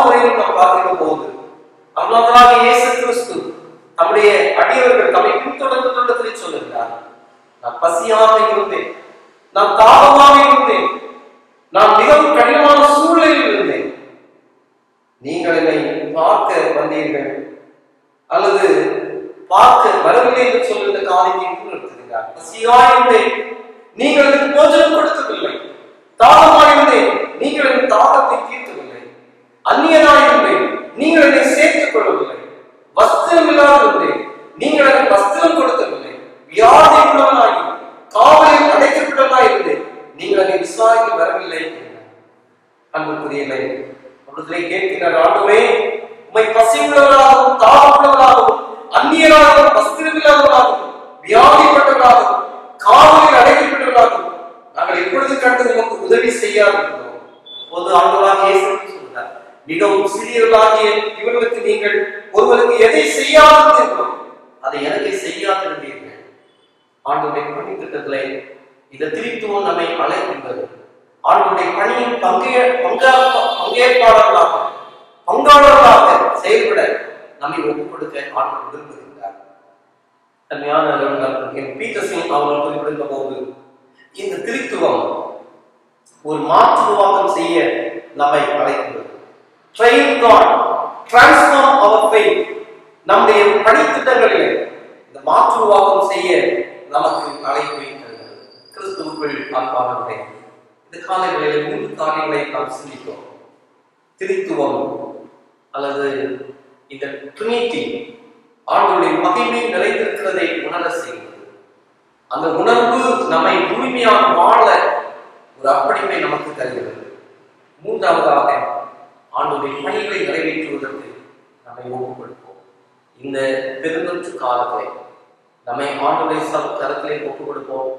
[SPEAKER 8] வரையும் நாம் பார்க்கிற போது அல்லாஹ்வாகிய இயேசு கிறிஸ்து நம்முடைய அடியவர்கள் தம்மை பின்தொடர்ந்து சொல்லுகிறார். நான் பசியாக இருந்தேன், நான் தாகமாக இருந்தேன், நான் மிகவும் கடினமான சூழ்நிலையில் இருந்தேன், நீங்கள் என்னை பார்க்க வந்தீர்கள் அல்லது பார்க்க வரவில்லை என்று சொல்லுகிற காரியத்தை முன்னிறுத்துகிறார். பசியாயிருந்தேன், நீங்கள் எனக்கு போஜனம் கொடுக்கவில்லை, தாகமாயிருந்தேன், நீங்கள் என் தாகத்தை தீர்க்கவில்லை, அந்நியனாயிருந்தேன், நீங்கள் என்னை சேர்த்துக் கொள்ளவில்லை, வஸ்திரம் இல்லாதிருந்தேன், நீங்கள் எனக்கு வஸ்திரம் கொடுக்கவில்லை, வியாதி உள்ளவனாகி காவலில் அடைக்கப்பட்டவனாயிருந்தேன், நீங்கள் என்னை விசாரிக்க வரவில்லை. அன்புக்குரியவர்களே, அவர்களை கேட்கிறார், ஆண்டவரே உம்மை பசி உள்ளவராகவும் தாகம் உள்ளவராகவும் அந்நியராகவும் வஸ்திரமில்லாதவராகவும் வியாதிப்பட்டவராகவும் காவலில் அடைக்கப்பட்டவராகவும் நாங்கள் எப்பொழுது கண்டு உமக்கு உதவி செய்யாதிருந்தோம். பொது ஆண்டவராகிய இயேசு சொல்றார், மிகவும் சிறியவர்களாகிய இவர்களுக்கு நீங்கள் ஒருவருக்கு எதை செய்யாதிருந்தீர்களோ அதை எனக்கு செய்யாதிருந்தீர்கள். ஆண்டவருடைய பணி திட்டத்திலே இந்த திருத்துவம் நம்மை அழைக்கின்றது. ஆண்டவருடைய பணியின் பங்கேற்பாளர்களாக பங்காளர்களாக செயல்பட நம்மை ஒப்புக் கொடுக்க ஆண்டவர் விரும்புகின்றார். தன்மையான பீட்டர்சிங் அவர்கள் குறிப்பிடுகிற போது இந்த திருத்துவம் ஒரு மாற்று உருவாக்கம் செய்ய நம்மை அழைக்கின்றது. Train God, transform our faith. நம்முடைய பணித்திட்டங்களிலே இந்த மாற்று உருவாக்கம் செய்ய நமக்கு அழைப்பு வைக்கிறது. கிறிஸ்துவுக்குள் அன்பானவர்களே, இந்த காலங்களில் 3 காரியங்களை நாம் சிந்தித்தோம். திருத்துவம் அல்லது இந்த ட்ரினிட்டி ஆண்டவருடைய மகிமை நிறைந்திருக்கிறதை உணர செய்கிறது. அந்த உணர்வு நம்மை உரிமையாக வாழ ஒரு அர்ப்பணிப்பை நமக்கு தருகிறது. 3வதாக ஆண்டவருடைய பணிகளை நிறைவேற்றுவதற்கு நம்மை ஒப்புக் கொடுப்போம். இந்த பெருந்தொற்று காலத்தை நம்மை ஆண்டவருடைய கரத்திலே ஒப்புக் கொடுப்போம்.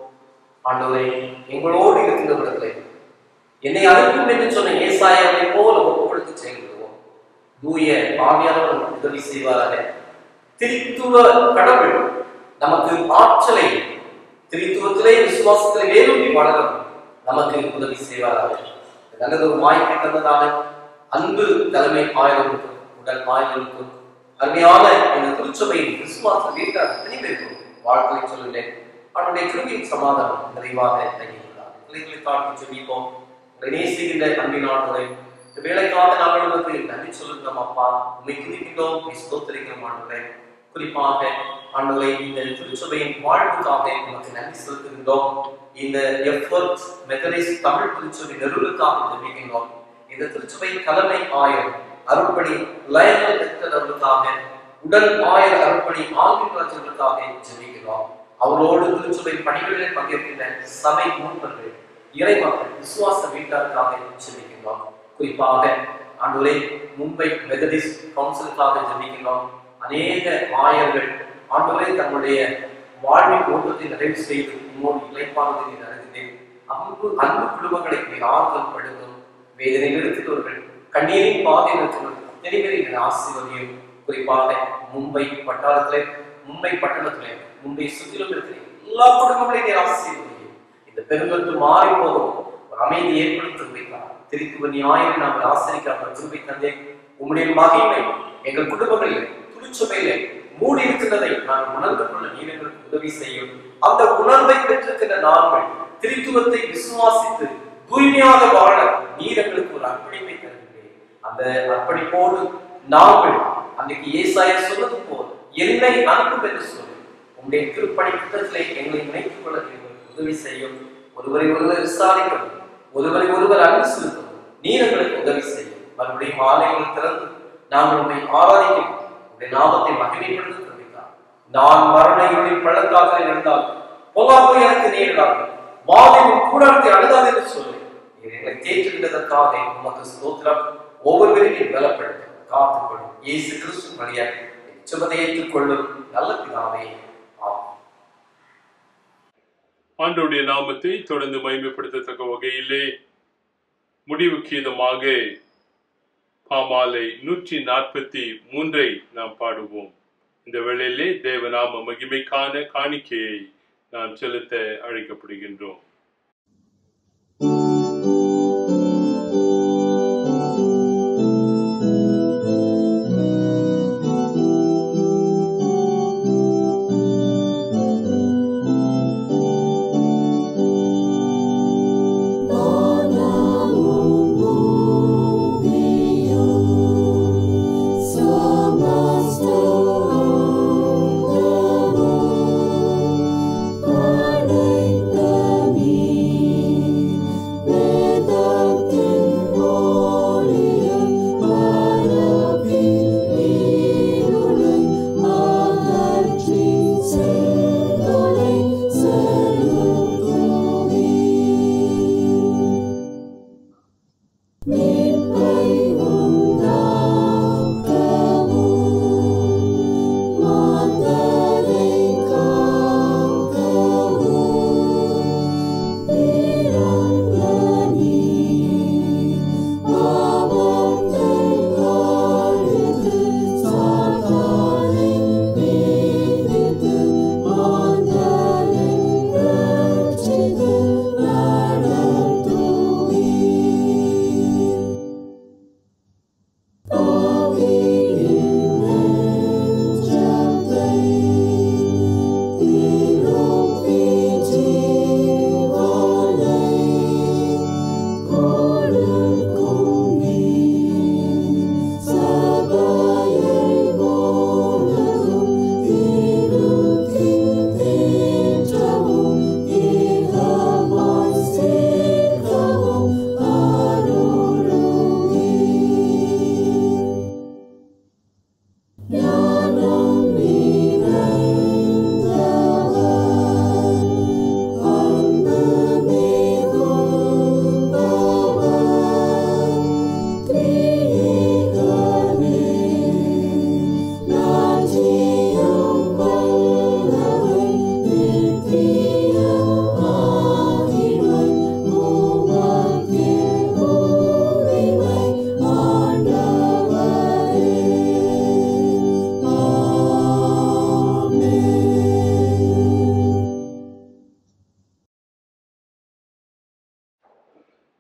[SPEAKER 8] ஆண்டவரை எங்களோடு இருக்கின்ற இடத்திலே என்னை அனுப்பும் என்று சொன்ன ஏசாயாவை போல ஒப்புக் கொடுத்து செயல்படுவோம். தூய ஆவியானவர் உதவி செய்வாராக. திருத்துவ கடவுள் நமக்கு ஆற்றலை, திருத்துவத்திலே விசுவாசத்திலே வேரூன்றி வளரும் நமக்கு உதவி செய்வாராக. நல்லது ஒரு வாய்ப்பை தந்ததான அன்பு தலைமை ஆயர்களுக்கும் உடல் ஆயர்களுக்கும் அருமையான இந்த திருச்சபையின் விசுவாச வீட்டார் அத்தனை பேருக்கும் வாழ்க்கையை சொல்லுகிறேன். அவனுடைய கிருபையின் சமாதானம் நிறைவாக தங்கியுள்ளார். பிள்ளைகளை தாழ்த்தி சொல்லிப்போம். நேசிக்கின்ற அன்பினானவரை இந்த வேலைக்காக நாங்கள் உங்களுக்கு நன்றி சொல்லுகிறோம். அப்பா, உண்மை குறிப்பிட்டோம், ஸ்தோத்திரிக்கிறோம். ஆண்டவரே, குறிப்பாக ஆண்டவரை இந்த திருச்சபையின் வாழ்வுக்காக நமக்கு நன்றி செலுத்துகின்றோம். இந்த எஃபர்ட் மெத்தடிஸ்ட் தமிழ் திருச்சபை நெருளுக்காக ஜெபிக்கின்றோம். இந்த திருச்சபையின் தலைமை ஆயர் அருட்பணி லயனல் அவர்களுக்காக, உடல் ஆயர் அருட்பணி ஆங்கிலர்களுக்காக ஜெபிக்கிறோம். அவரோடு திருச்சபை பணிகளில் பங்கேற்கின்ற சபை மூப்பர்கள், இறைமக்கள், விசுவாச வீட்டாருக்காக ஜெபிக்கின்றோம். குறிப்பாக ஆண்டவரே மும்பை மெத்தடிஸ்ட் கவுன்சிலுக்காக ஜெபிக்கின்றோம். அநேக ஆயர்கள் ஆண்டவரே தங்களுடைய வாழ்வின் ஓட்டத்தை நிறைவு செய்து உன்னோடு இழைப்பானதை அறிந்தேன். அன்பு குடும்பங்களை ஆறுதல் படுத்தும், வேதனை எடுத்துட்டவர்கள் கண்ணீரின் பாதை நிறைவேறி ஆசீர்வதியும். குறிப்பாக மும்பை பட்டணத்திலே மும்பை சுற்றிலும் இருக்கிற எல்லா குடும்பங்களையும் ஆசீர்வதியும். இந்த பெருங்கொண்டு மாறி போகும் ஒரு அமைதி ஏற்படுத்தி வைத்தார். திருத்துவ ஞாயிறு நாங்கள் ஆசிரிக்காமல் திருப்பி தந்தே உம்முடைய மகிமை எங்கள் குடும்பங்களில் திருச்சபையிலே மூடி இருக்கிறதை நாங்கள் உணர்ந்து கொள்ள நீர் எங்களுக்கு உதவி செய்யும். அந்த உணர்வை பெற்றிருக்கிற நாங்கள் திருத்துவத்தை விசுவாசித்து தூய்மையாக வாழ நீர் எங்களுக்கு ஒரு அர்ப்பணிப்பை தருகிறேன். அந்த அர்ப்பணிப்போடு நாங்கள் அன்றைக்கு ஏசாயா சொன்னது போல் என்னை அனுப்பும் என்று சொல்லி உங்களுடைய திருப்பணி திட்டத்திலே எங்களை இணைத்துக் கொள்ள உதவி செய்யும். ஒருவரை ஒருவர் விசாரிக்கவும், ஒருவரை ஒருவர் அன்பு செலுத்தவும் நீர் எங்களுக்கு உதவி செய்யும். மறுபடியும் ஆலயங்கள் திறந்து நாங்கள் உண்மை ஆராதிக்கும் உடைய நாமத்தை மகிமைப்படுத்த தெரிவித்தார். நான் மரண இருளின் பள்ளத்தாக இருந்தால் பொல்லாப்பு எனக்கு நேரிடாது, வாதையின் கூடாரத்தை அழுதாது என்று சொல்லி நீர் எங்களை தேற்றுகின்றதற்காக உமக்கு ஸ்தோத்திரம். ஒவ்வொருவரையும் பலப்படுத்த காத்துக்கொள்ளும். இயேசு கிறிஸ்து வழியாக சுபத்தை ஏற்றுக்கொள்ளும் நல்ல பிதாவே.
[SPEAKER 1] ஆண்டவருடைய நாமத்தை தொடர்ந்து மகிமைப்படுத்தத்தக்க வகையிலே முடிவு கீதமாக பாமாலை 143 நாம் பாடுவோம். இந்த வேளையிலே தேவநாம மகிமைக்கான காணிக்கையை நாம் செலுத்த அழைக்கப்படுகின்றோம்.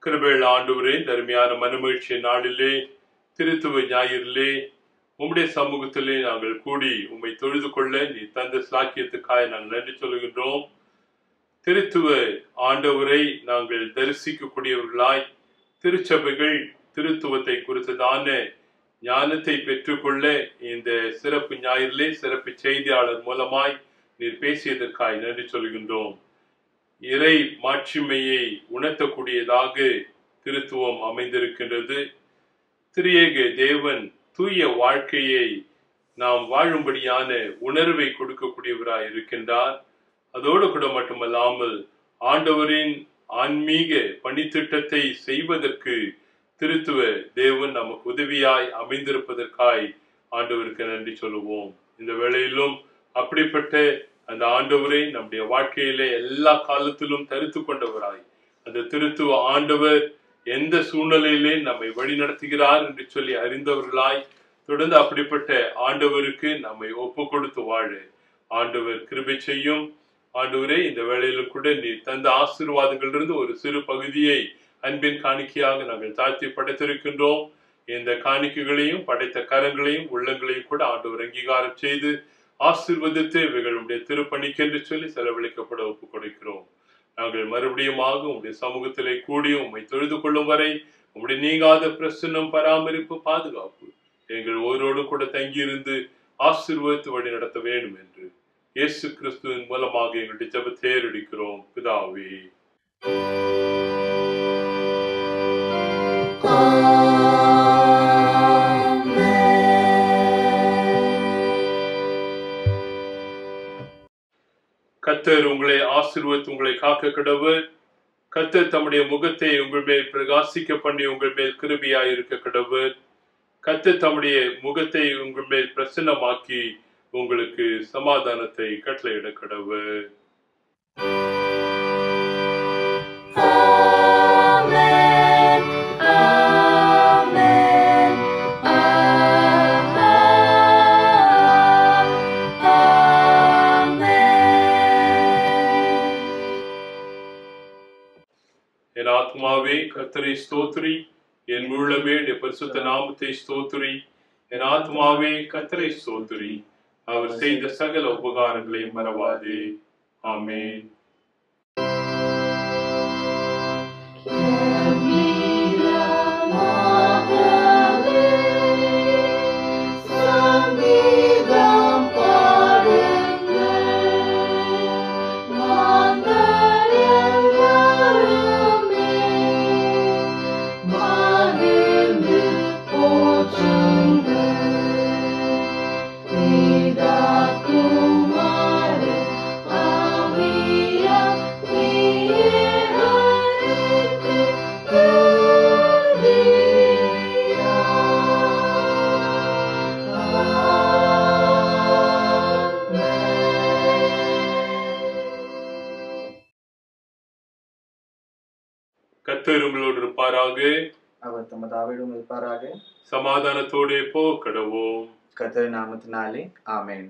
[SPEAKER 1] கிருபையுள்ள ஆண்டவரே, தருமையான மனமகிழ்ச்சி நாளிலே திருத்துவ ஞாயிறிலே உம்முடைய சமூகத்திலே நாங்கள் கூடி உம்மை தொழுது கொள்ள நீ தந்த சாக்கியத்துக்காக நாங்கள் நன்றி சொல்கின்றோம். திருத்துவ ஆண்டவரை நாங்கள் தரிசிக்கக்கூடியவர்களாய் திருச்சபைகள் திருத்துவத்தை குறித்ததான ஞானத்தை பெற்றுக்கொள்ள இந்த சிறப்பு ஞாயிறிலே சிறப்பு செய்தியாளர் மூலமாய் நீர் பேசியதற்காக நன்றி சொல்கின்றோம். இறை மாட்சிமையை உணர்த்தக்கூடியதாக திருத்துவம் அமைந்திருக்கின்றது. திரியேக தேவன் தூய வாழ்க்கையை நாம் வாழும்படியான உணர்வை கொடுக்கக்கூடியவராய் இருக்கின்றார். அதோடு கூட மட்டுமல்லாமல் ஆண்டவரின் ஆன்மீக பணித்திட்டத்தை செய்வதற்கு திருத்துவ தேவன் நமக்கு உதவியாய் அமைந்திருப்பதற்காய் ஆண்டவருக்கு நன்றி சொல்லுவோம். இந்த வேளையிலும் அப்படிப்பட்ட அந்த ஆண்டவரை நம்முடைய வாழ்க்கையிலே எல்லா காலத்திலும் தரித்து கொண்டவராய் அந்த திருத்துவ ஆண்டவர் எந்த சூழ்நிலையிலே நம்மை வழி நடத்துகிறார் என்று சொல்லி அறிந்தவர்களாய் தொடர்ந்து அப்படிப்பட்ட ஆண்டவருக்கு நம்மை ஒப்பு கொடுத்து வாழ ஆண்டவர் கிருபை செய்யும். ஆண்டவரே, இந்த வேளையிலும் கூட நீர் தந்த ஆசீர்வாதங்களிலிருந்து ஒரு சிறு பகுதியை அன்பின் காணிக்கையாக நாங்கள் தாழ்த்தி படைத்திருக்கின்றோம். இந்த காணிக்கைகளையும் படைத்த கரங்களையும் உள்ளங்களையும் கூட ஆண்டவர் அங்கீகாரம் செய்து ஆசீர்வதித்து இவைகளுடைய திருப்பணிக்கென்று சொல்லி செலவழிக்கப்பட ஒப்பு கொடுக்கிறோம். நாங்கள் மறுபடியுமாக உங்களுடைய சமூகத்திலே கூடி உம்மை தொழுது கொள்ளும் வரை உங்களுடைய நீங்காத பிரசன்னம், பராமரிப்பு, பாதுகாப்பு எங்கள் ஒருவரோடு கூட தங்கியிருந்து ஆசீர்வதித்து வழி நடத்த வேண்டும் என்று இயேசு கிறிஸ்துவின் மூலமாக எங்களுடைய ஜெபத்தை ஏறெடுக்கிறோம் பிதாவே. கர்த்தர் உங்களை ஆசீர்வதித்து உங்களை காக்க கடவர். கர்த்தர் தம்முடைய முகத்தை உங்கள் மேல் பிரகாசிக்க பண்ணி உங்கள் மேல் கிருபையாய் இருக்க கடவர். கர்த்தர் தம்முடைய முகத்தை உங்கள் மேல் பிரசன்னமாக்கி உங்களுக்கு சமாதானத்தை கட்டளையிட கடவர். என் ஆத்மாவே கர்த்தரை ஸ்தோத்திரி, என் உள்ளமே பரிசுத்த நாமத்தை ஸ்தோத்திரி. என் ஆத்மாவே கர்த்தரை ஸ்தோத்திரி, அவர் செய்த சகல உபகாரங்களை மறவாதே. ஆமென். கர்த்தர் உங்களோடு இருப்பாராக.
[SPEAKER 9] அவர் தமது ஆவியோடும் இருப்பாராக.
[SPEAKER 1] சமாதானத்தோடு போ கடவோம்.
[SPEAKER 9] கர்த்தரின் நாமத்தினாலே ஆமென்.